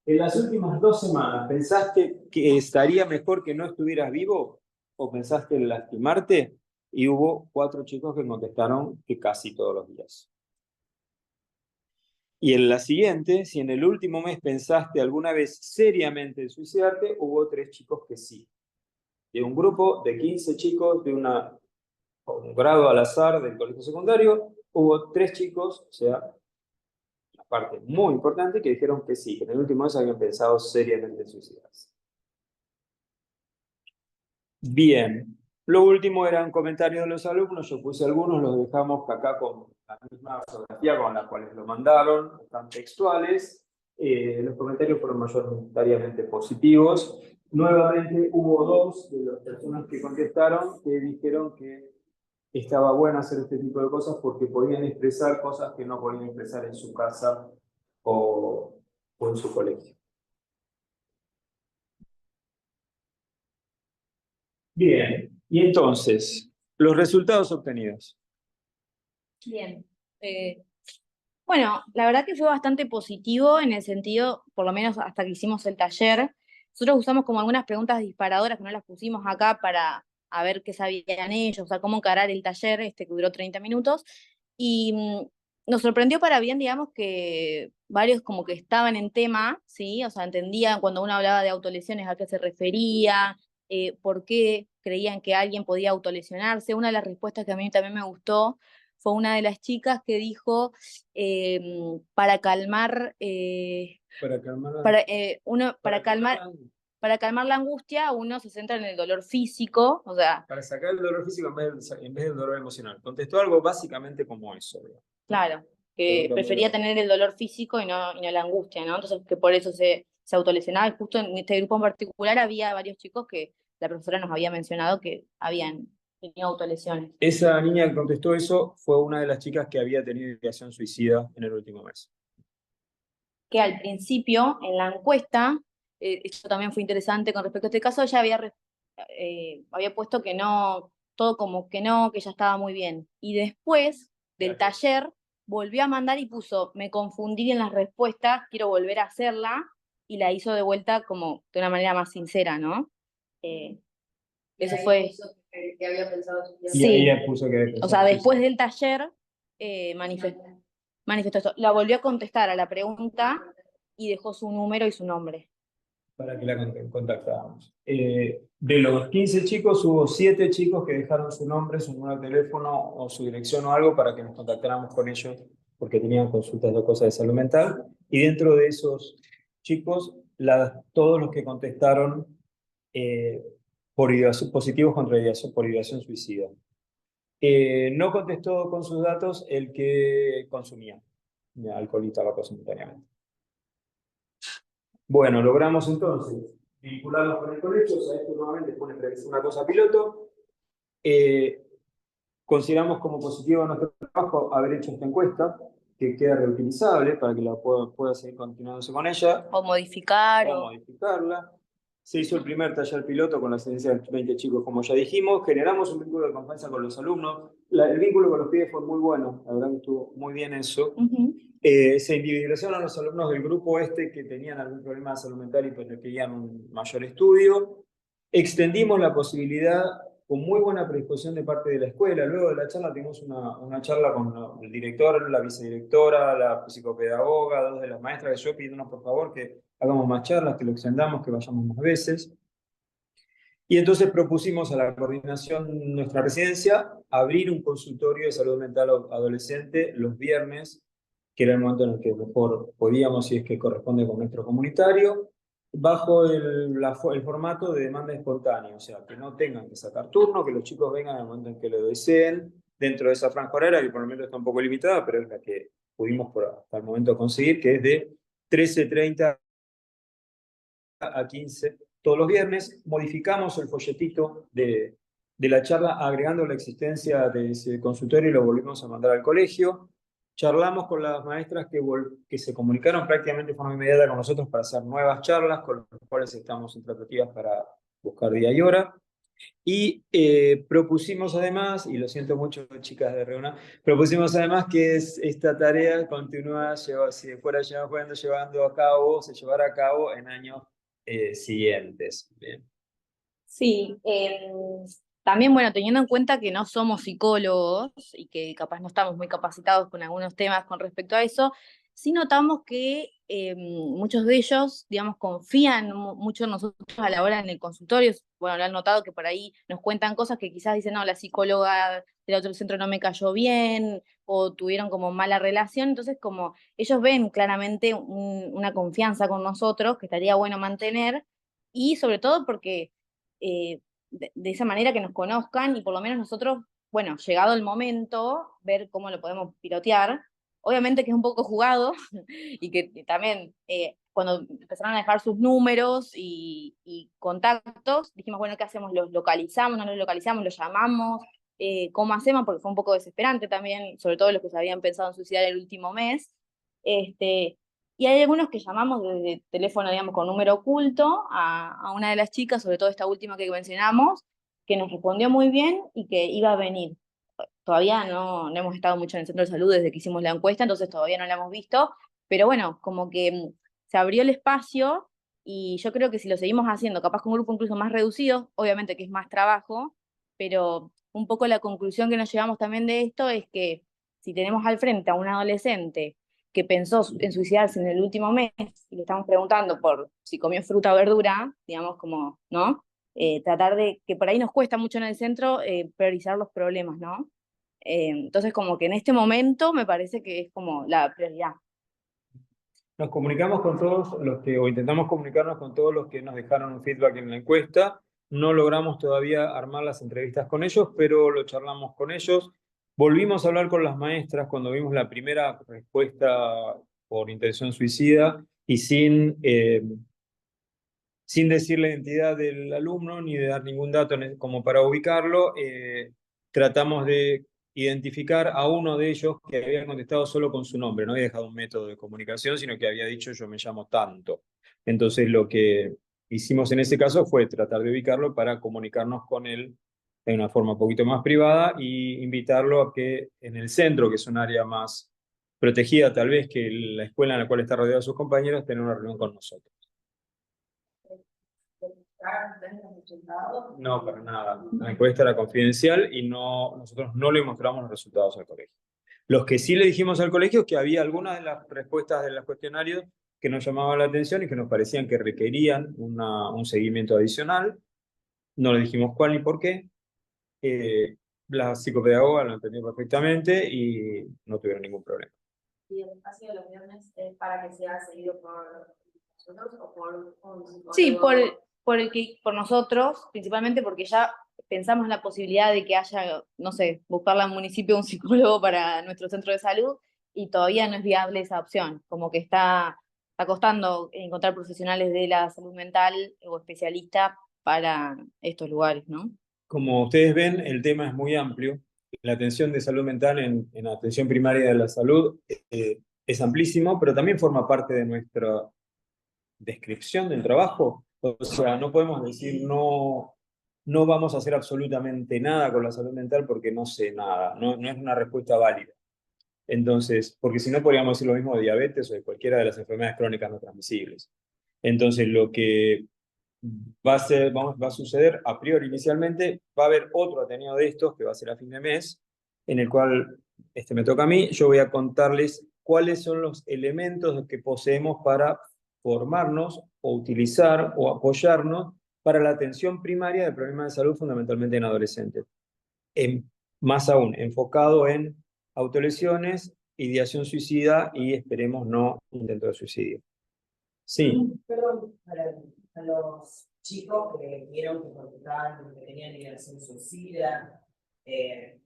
En las últimas 2 semanas, ¿pensaste que estaría mejor que no estuvieras vivo? ¿O pensaste en lastimarte? Y hubo 4 chicos que contestaron que casi todos los días. Y en la siguiente, si en el último mes pensaste alguna vez seriamente en suicidarte, hubo 3 chicos que sí. De un grupo de 15 chicos de un grado al azar del colegio secundario, hubo 3 chicos, o sea, una parte muy importante, que dijeron que sí, que en el último mes habían pensado seriamente en suicidarse. Bien, lo último eran comentarios de los alumnos, yo puse algunos, los dejamos acá con la misma ortografía con la cual lo mandaron, están textuales. Los comentarios fueron mayoritariamente positivos. Nuevamente hubo 2 de las personas que contestaron que dijeron que estaba bueno hacer este tipo de cosas porque podían expresar cosas que no podían expresar en su casa o en su colegio. Bien, y entonces, los resultados obtenidos. Bien. Bueno, la verdad que fue bastante positivo en el sentido, por lo menos hasta que hicimos el taller. Nosotros usamos como algunas preguntas disparadoras que no las pusimos acá para a ver qué sabían ellos, o sea, cómo encarar el taller, que duró 30 minutos. Y nos sorprendió para bien, digamos, que varios como que estaban en tema, ¿sí? O sea, entendían cuando uno hablaba de autolesiones a qué se refería, por qué creían que alguien podía autolesionarse. Una de las respuestas que a mí también me gustó fue una de las chicas que dijo para calmar, para calmar la angustia, uno se centra en el dolor físico, o sea. Para sacar el dolor físico en vez del dolor emocional. Contestó algo básicamente como eso. Claro, que prefería tener el dolor físico y no la angustia, ¿no? Entonces, que por eso se autolesionaba. Y justo en este grupo en particular había varios chicos que la profesora nos había mencionado que habían tenido autolesiones. Esa niña que contestó eso fue una de las chicas que había tenido ideación suicida en el último mes. Que al principio, en la encuesta, esto también fue interesante con respecto a este caso, ella había puesto que no, todo como que no, que ya estaba muy bien. Y después del taller volvió a mandar y puso, me confundí en las respuestas, quiero volver a hacerla, y la hizo de vuelta como de una manera más sincera, ¿no? Eso fue. Que había pensado. Sí. Y ella puso que o sea, después del taller manifestó esto. La volvió a contestar a la pregunta y dejó su número y su nombre. Para que la contactáramos. De los 15 chicos, hubo 7 chicos que dejaron su nombre, su número de teléfono o su dirección o algo para que nos contactáramos con ellos porque tenían consultas de cosas de salud mental. Y dentro de esos chicos, todos los que contestaron positivos por ideación suicida. No contestó con sus datos el que consumía alcohol y tabaco simultáneamente. Bueno, logramos entonces vincularnos con el colegio, o sea, esto nuevamente fue una cosa piloto. Consideramos como positivo nuestro trabajo haber hecho esta encuesta, que queda reutilizable para que la pueda seguir continuándose con ella. O modificar. O modificarla. Se hizo el primer taller piloto con la asistencia de 20 chicos, como ya dijimos. Generamos un vínculo de confianza con los alumnos. El vínculo con los pibes fue muy bueno, la verdad que estuvo muy bien eso. Se individualizaron los alumnos del grupo que tenían algún problema de salud mental y pues requerían un mayor estudio. Extendimos la posibilidad con muy buena predisposición de parte de la escuela. Luego de la charla tuvimos una charla con el director, la vicedirectora, la psicopedagoga, dos de las maestras, que yo pidiéndonos por favor que hagamos más charlas, que lo extendamos, que vayamos más veces. Y entonces propusimos a la coordinación de nuestra residencia abrir un consultorio de salud mental adolescente los viernes, que era el momento en el que mejor podíamos, si es que corresponde con nuestro comunitario, bajo el formato de demanda espontánea, o sea, que no tengan que sacar turno, que los chicos vengan en el momento en que lo deseen, dentro de esa franja horaria, que por el momento está un poco limitada, pero es la que pudimos hasta el momento conseguir, que es de 13:30 a 15 todos los viernes. Modificamos el folletito de la charla agregando la existencia de ese consultorio y lo volvimos a mandar al colegio. Charlamos con las maestras que se comunicaron prácticamente de forma inmediata con nosotros para hacer nuevas charlas, con las cuales estamos en tratativas para buscar día y hora. Y propusimos además, y lo siento mucho chicas de Reuna, propusimos además que esta tarea continúa, si fuera llevando a cabo, se llevara a cabo en años siguientes. Bien. Sí, también, bueno, teniendo en cuenta que no somos psicólogos y que capaz no estamos muy capacitados con algunos temas con respecto a eso, sí notamos que muchos de ellos, digamos, confían mucho en nosotros a la hora en el consultorio. Bueno, lo han notado que por ahí nos cuentan cosas que quizás dicen, no, la psicóloga del otro centro no me cayó bien, o tuvieron como mala relación. Entonces, como ellos ven claramente una confianza con nosotros que estaría bueno mantener, y sobre todo porque de esa manera que nos conozcan y por lo menos nosotros, bueno, llegado el momento, ver cómo lo podemos pilotear. Obviamente que es un poco jugado y que también cuando empezaron a dejar sus números y contactos, dijimos, bueno, ¿qué hacemos? ¿Los localizamos? ¿No los localizamos? ¿Los llamamos? ¿Cómo hacemos? Porque fue un poco desesperante también, sobre todo los que se habían pensado en suicidar el último mes. Y hay algunos que llamamos desde teléfono, digamos, con número oculto a una de las chicas, sobre todo esta última que mencionamos, que nos respondió muy bien y que iba a venir. Todavía no hemos estado mucho en el centro de salud desde que hicimos la encuesta, entonces todavía no la hemos visto, pero bueno, como que se abrió el espacio y yo creo que si lo seguimos haciendo, capaz con un grupo incluso más reducido, obviamente que es más trabajo, pero un poco la conclusión que nos llevamos también de esto es que si tenemos al frente a un adolescente que pensó en suicidarse en el último mes y le estamos preguntando por si comió fruta o verdura, digamos como, ¿no? Tratar de, que por ahí nos cuesta mucho en el centro, priorizar los problemas, ¿no? Entonces como que en este momento me parece que es como la prioridad. Nos comunicamos con todos o intentamos comunicarnos con todos los que nos dejaron un feedback en la encuesta. No logramos todavía armar las entrevistas con ellos, pero lo charlamos con ellos. Volvimos a hablar con las maestras cuando vimos la primera respuesta por intención suicida y sin decir la identidad del alumno ni de dar ningún dato como para ubicarlo. Tratamos de identificar a uno de ellos que había contestado solo con su nombre, no había dejado un método de comunicación, sino que había dicho yo me llamo tanto. Entonces lo que hicimos en ese caso fue tratar de ubicarlo para comunicarnos con él de una forma un poquito más privada y invitarlo a que en el centro, que es un área más protegida tal vez que la escuela en la cual está rodeado de sus compañeros, tener una reunión con nosotros. No, para nada. La encuesta era confidencial y nosotros no le mostramos los resultados al colegio. Los que sí le dijimos al colegio es que había algunas de las respuestas de los cuestionarios que nos llamaban la atención y que nos parecían que requerían un seguimiento adicional. No le dijimos cuál ni por qué. La psicopedagoga lo entendió perfectamente y no tuvieron ningún problema. ¿Y el espacio de los viernes es para que sea seguido por nosotros o por un psicólogo? Sí, por nosotros, principalmente porque ya pensamos en la posibilidad de que haya, no sé, buscarle al municipio un psicólogo para nuestro centro de salud y todavía no es viable esa opción, como que está costando encontrar profesionales de la salud mental o especialistas para estos lugares, ¿no? Como ustedes ven, el tema es muy amplio. la atención de salud mental en atención primaria de la salud es amplísimo, pero también forma parte de nuestra descripción del trabajo. O sea, no podemos decir no vamos a hacer absolutamente nada con la salud mental porque no sé nada, no es una respuesta válida. Entonces, porque si no podríamos decir lo mismo de diabetes o de cualquiera de las enfermedades crónicas no transmisibles. Entonces, lo que va a suceder a priori inicialmente, va a haber otro Ateneo de estos que va a ser a fin de mes, en el cual me toca a mí, yo voy a contarles cuáles son los elementos que poseemos para formarnos o utilizar o apoyarnos para la atención primaria de problemas de salud fundamentalmente en adolescentes. Más aún, enfocado en autolesiones, ideación suicida y esperemos no intento de suicidio. Sí. Perdón, a los chicos que vieron que tenían ideación suicida,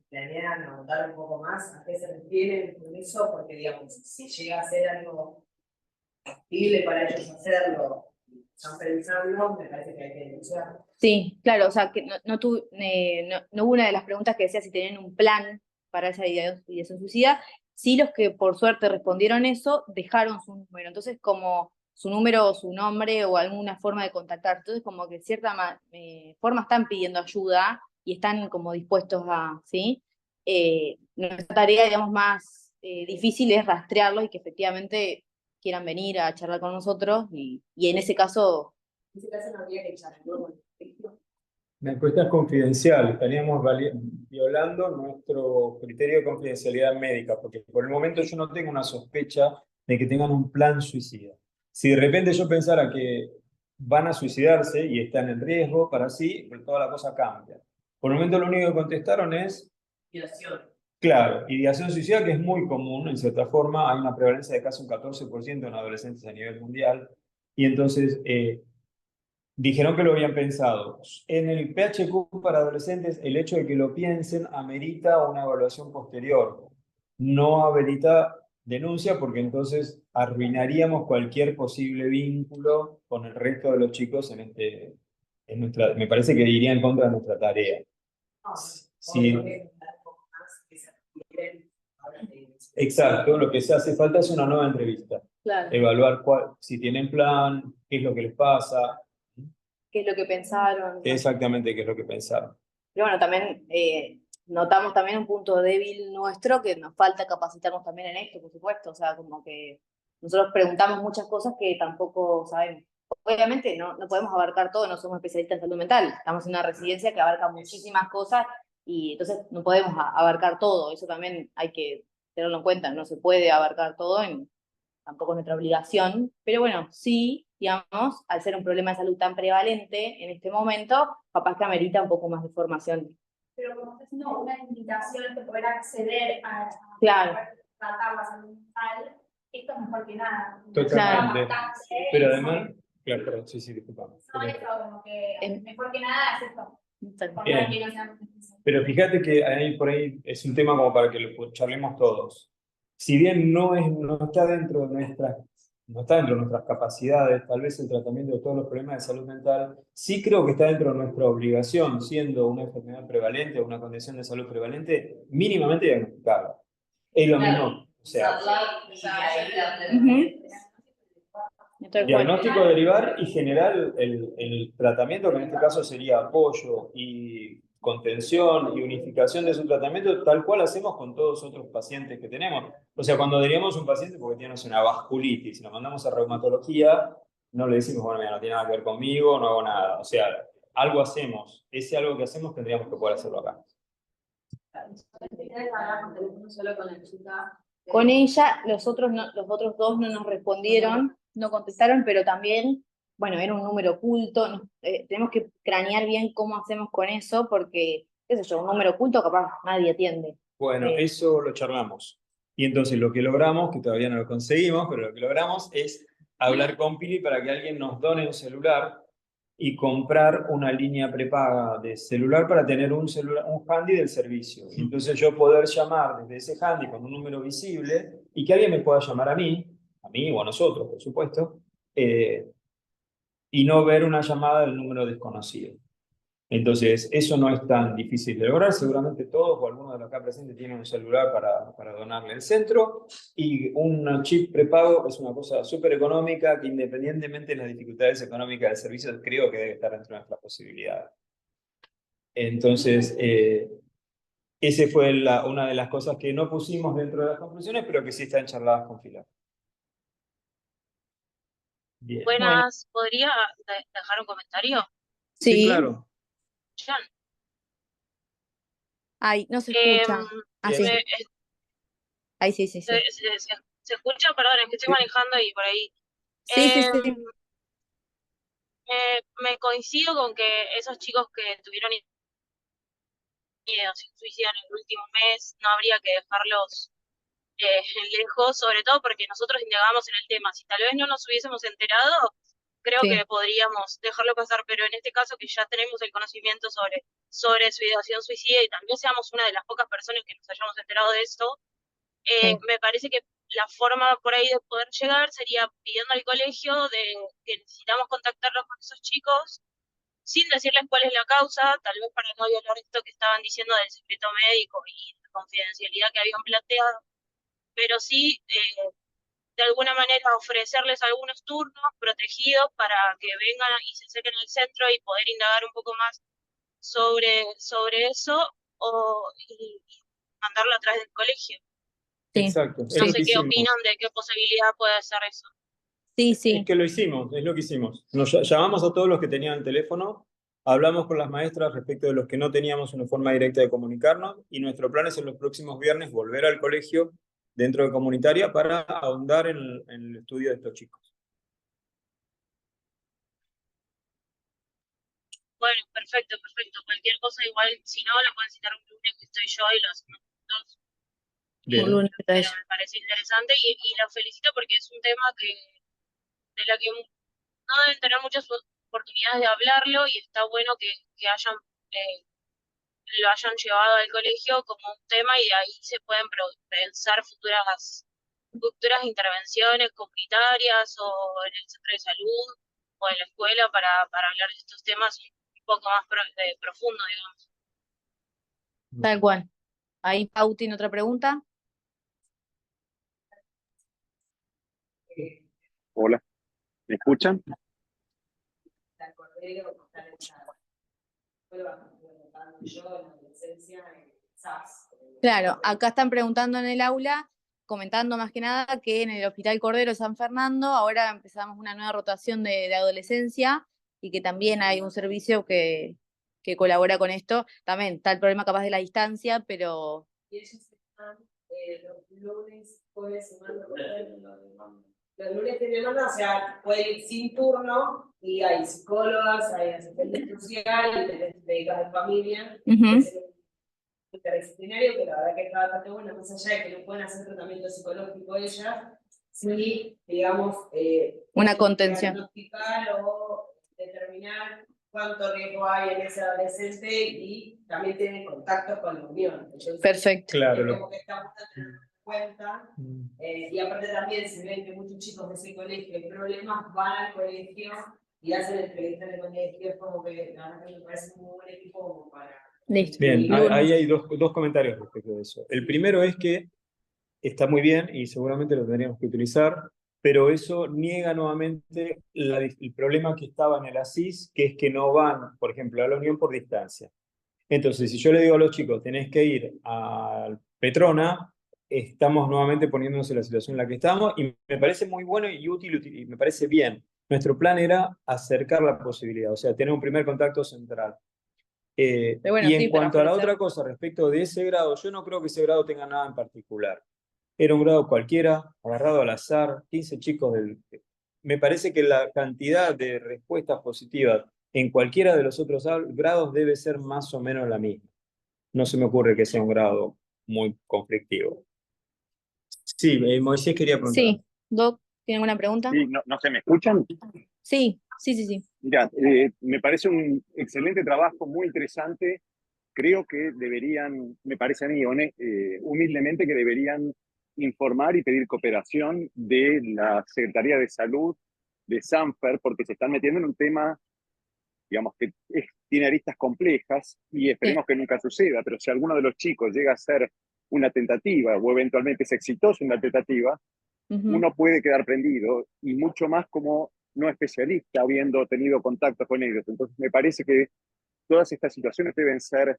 planean ahondar un poco más a qué se refieren con eso, porque digamos, si llega a ser algo factible para ellos hacerlo, están pensando, me parece que hay que denunciar. Sí, claro, o sea, que no hubo una de las preguntas que decía si tenían un plan para esa ideación suicida. Sí, los que por suerte respondieron eso, dejaron su número. Entonces, como su número o su nombre o alguna forma de contactar. Entonces, como que de cierta forma están pidiendo ayuda y están como dispuestos a, ¿sí? Nuestra tarea, digamos, más difícil es rastrearlos y que efectivamente quieran venir a charlar con nosotros y en ese caso... En ese caso no habría que echar luego. La encuesta es confidencial, estaríamos violando nuestro criterio de confidencialidad médica, porque por el momento yo no tengo una sospecha de que tengan un plan suicida. Si de repente yo pensara que van a suicidarse y están en riesgo para sí, pues toda la cosa cambia. Por el momento lo único que contestaron es... Ideación. Claro, ideación suicida, que es muy común, en cierta forma, hay una prevalencia de casi un 14% en adolescentes a nivel mundial, y entonces... dijeron que lo habían pensado. En el PHQ para adolescentes, el hecho de que lo piensen amerita una evaluación posterior. No amerita denuncia porque entonces arruinaríamos cualquier posible vínculo con el resto de los chicos me parece que iría en contra de nuestra tarea. Sí. Exacto, lo que se hace falta es una nueva entrevista. Claro. Evaluar si tienen plan, qué es lo que les pasa. ¿Qué es lo que pensaron? Exactamente qué es lo que pensaron. Pero bueno, también notamos también un punto débil nuestro, que nos falta capacitarnos también en esto, por supuesto. O sea, como que nosotros preguntamos muchas cosas que tampoco sabemos. Obviamente no podemos abarcar todo, no somos especialistas en salud mental. Estamos en una residencia que abarca muchísimas cosas y entonces no podemos abarcar todo. Eso también hay que tenerlo en cuenta. No se puede abarcar todo, tampoco es nuestra obligación. Pero bueno, sí, digamos, al ser un problema de salud tan prevalente en este momento, capaz que amerita un poco más de formación. Pero como está haciendo una invitación de poder acceder a claro. poder tratar la salud mental, esto es mejor que nada. Totalmente. Pero además, claro, perdón, sí, disculpa. No, eso, como que mejor que nada es esto. Pero fíjate que por ahí es un tema como para que lo charlemos todos. Si bien no está dentro de nuestras capacidades, tal vez el tratamiento de todos los problemas de salud mental, sí creo que está dentro de nuestra obligación, siendo una enfermedad prevalente o una condición de salud prevalente, mínimamente diagnosticarla. Es lo mismo. O sea, diagnóstico, derivar y generar el tratamiento, que en este caso sería apoyo y contención y unificación de su tratamiento, tal cual hacemos con todos los otros pacientes que tenemos. O sea, cuando derivamos un paciente porque tiene una vasculitis, si lo mandamos a reumatología, no le decimos, bueno, mira, no tiene nada que ver conmigo, no hago nada. O sea, algo hacemos. Ese algo que hacemos tendríamos que poder hacerlo acá. Con ella, los otros dos no nos respondieron, no contestaron, pero también, bueno, era un número oculto. Tenemos que cranear bien cómo hacemos con eso, porque, qué sé yo, un número oculto capaz nadie atiende. Bueno, eso lo charlamos. Y entonces lo que logramos, que todavía no lo conseguimos, pero lo que logramos es hablar con Pili para que alguien nos done un celular y comprar una línea prepaga de celular para tener un handy del servicio. Y entonces yo poder llamar desde ese handy con un número visible y que alguien me pueda llamar a mí o a nosotros, por supuesto, y no ver una llamada del número desconocido. Entonces, eso no es tan difícil de lograr. Seguramente todos o algunos de los acá presentes tienen un celular para donarle al centro. Y un chip prepago es una cosa súper económica que, independientemente de las dificultades económicas del servicio, creo que debe estar dentro de nuestras posibilidades. Entonces, esa fue una de las cosas que no pusimos dentro de las conclusiones, pero que sí están charladas con Pilar. Bien. Bueno, Buenas, ¿podría dejar un comentario? Sí, sí. claro. John, Ay, no se em, escucha. Ah, sí. me- Ahí sí, sí, sí. ¿se escucha? Perdón, es que estoy Sí. manejando y por ahí. Sí, sí, Em, sí. me coincido con que esos chicos que tuvieron ideación suicida en el último mes, no habría que dejarlos lejos, sobre todo porque nosotros indagamos en el tema. Si tal vez no nos hubiésemos enterado, creo Sí. que podríamos dejarlo pasar, pero en este caso que ya tenemos el conocimiento sobre su ideación suicida y también seamos una de las pocas personas que nos hayamos enterado de esto, Sí. me parece que la forma por ahí de poder llegar sería pidiendo al colegio de que necesitamos contactarlos con esos chicos sin decirles cuál es la causa, tal vez para no violar esto que estaban diciendo del secreto médico y la confidencialidad que habían planteado, pero sí de alguna manera ofrecerles algunos turnos protegidos para que vengan y se acerquen al centro y poder indagar un poco más sobre eso y mandarlo a través del colegio. Sí. Exacto. Es No lo sé que qué hicimos. opinan de qué posibilidad puede ser eso. Sí, Es sí. que lo hicimos, es lo que hicimos. Llamamos a todos los que tenían teléfono, hablamos con las maestras respecto de los que no teníamos una forma directa de comunicarnos, y nuestro plan es en los próximos viernes volver al colegio dentro de comunitaria para ahondar en el estudio de estos chicos. Bueno, perfecto, perfecto. Cualquier cosa igual, si no, lo pueden citar un lunes que estoy yo y lo hacemos juntos. Un lunes está Pero ella. me parece interesante y la felicito porque es un tema de la que no deben tener muchas oportunidades de hablarlo y está bueno que lo hayan llevado al colegio como un tema y de ahí se pueden pensar futuras intervenciones comunitarias o en el centro de salud o en la escuela para hablar de estos temas un poco más profundo, digamos. Tal cual. Ahí Pau tiene otra pregunta. Hola, ¿me escuchan? La Cordero, que está en esa prueba que estuve notando yo en la adolescencia en SAS. Claro, acá están preguntando en el aula, comentando más que nada que en el Hospital Cordero San Fernando ahora empezamos una nueva rotación de adolescencia y que también hay un servicio que colabora con esto. También está el problema capaz de la distancia, pero Y ellos están los lunes, jueves y martes. Los lunes tienen demanda, o sea, puede ir sin turno y hay psicólogas, hay asistentes sociales, médicas de familia. Es interdisciplinario, pero la verdad que está bastante bueno, más allá de que no pueden hacer tratamiento psicológico ellas, sí, digamos, una contención. diagnosticar o determinar cuánto riesgo hay en ese adolescente y también tienen contacto con la unión. Entonces, Perfecto. Claro. como que estamos a tener en cuenta. Y aparte también se ven que muchos chicos de ese colegio hay problemas, van al colegio y hacen entrevistas en el colegio, es como que la verdad que me parece un muy buen equipo como para... Listo. Bien, Lunes. ahí hay dos comentarios respecto de eso. El primero es que está muy bien y seguramente lo tendríamos que utilizar, pero eso niega nuevamente el problema que estaba en el ASIS, que es que no van, por ejemplo, a la Unión por distancia. Entonces, si yo le digo a los chicos, tenés que ir a Petrona, estamos nuevamente poniéndonos en la situación en la que estamos, y me parece muy bueno y útil, y me parece bien. Nuestro plan era acercar la posibilidad, o sea, tener un primer contacto central. Pero bueno, Y en sí, para cuanto a la ofrecer. otra cosa, respecto de ese grado, yo no creo que ese grado tenga nada en particular. Era un grado cualquiera, agarrado al azar, 15 chicos del... Me parece que la cantidad de respuestas positivas en cualquiera de los otros grados debe ser más o menos la misma. No se me ocurre que sea un grado muy conflictivo. Sí, Moisés quería preguntar. Sí, Doc, ¿tiene alguna pregunta? Sí, no se me escuchan. Sí, sí, sí, sí. Mira, me parece un excelente trabajo, muy interesante. Creo que deberían, me parece a mí, humildemente, que deberían informar y pedir cooperación de la Secretaría de Salud de Sanfer, porque se están metiendo en un tema, digamos, que es tiene aristas complejas y esperemos que nunca suceda, pero si alguno de los chicos llega a ser una tentativa o eventualmente es exitoso en la tentativa, uno puede quedar prendido y mucho más como no especialista habiendo tenido contacto con ellos. Entonces me parece que todas estas situaciones deben ser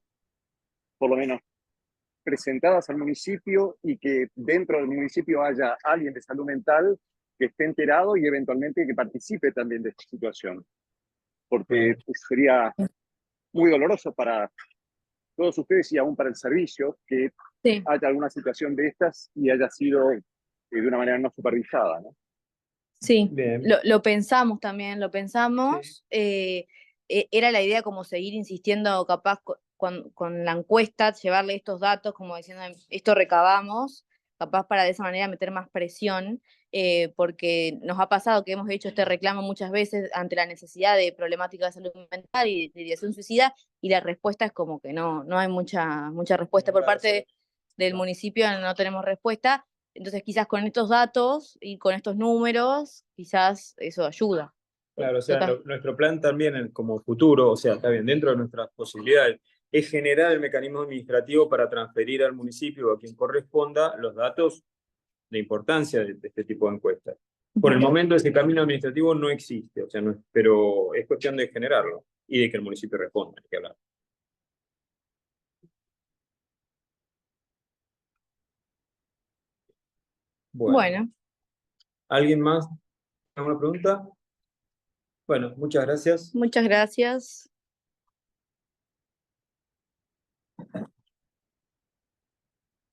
por lo menos presentadas al municipio y que dentro del municipio haya alguien de salud mental que esté enterado y eventualmente que participe también de esta situación, porque sería muy doloroso para todos ustedes y aún para el servicio que haya alguna situación de estas y haya sido de una manera no supervisada, ¿no? Sí, lo pensamos también, lo pensamos. Era la idea como seguir insistiendo capaz con la encuesta, llevarle estos datos, como diciendo, esto recabamos, capaz para de esa manera meter más presión, porque nos ha pasado que hemos hecho este reclamo muchas veces ante la necesidad de problemática de salud mental y de ideación suicida, y la respuesta es como que no hay mucha respuesta por parte del municipio, no tenemos respuesta. Entonces quizás con estos datos y con estos números, quizás eso ayuda. Claro, o sea, nuestro plan también como futuro, o sea, está bien, dentro de nuestras posibilidades, es generar el mecanismo administrativo para transferir al municipio o a quien corresponda los datos de importancia de este tipo de encuestas. Por el momento ese camino administrativo no existe, o sea, pero es cuestión de generarlo y de que el municipio responda, hay que hablar. Bueno. ¿Alguien más? ¿Alguna pregunta? Bueno, muchas gracias. Muchas gracias.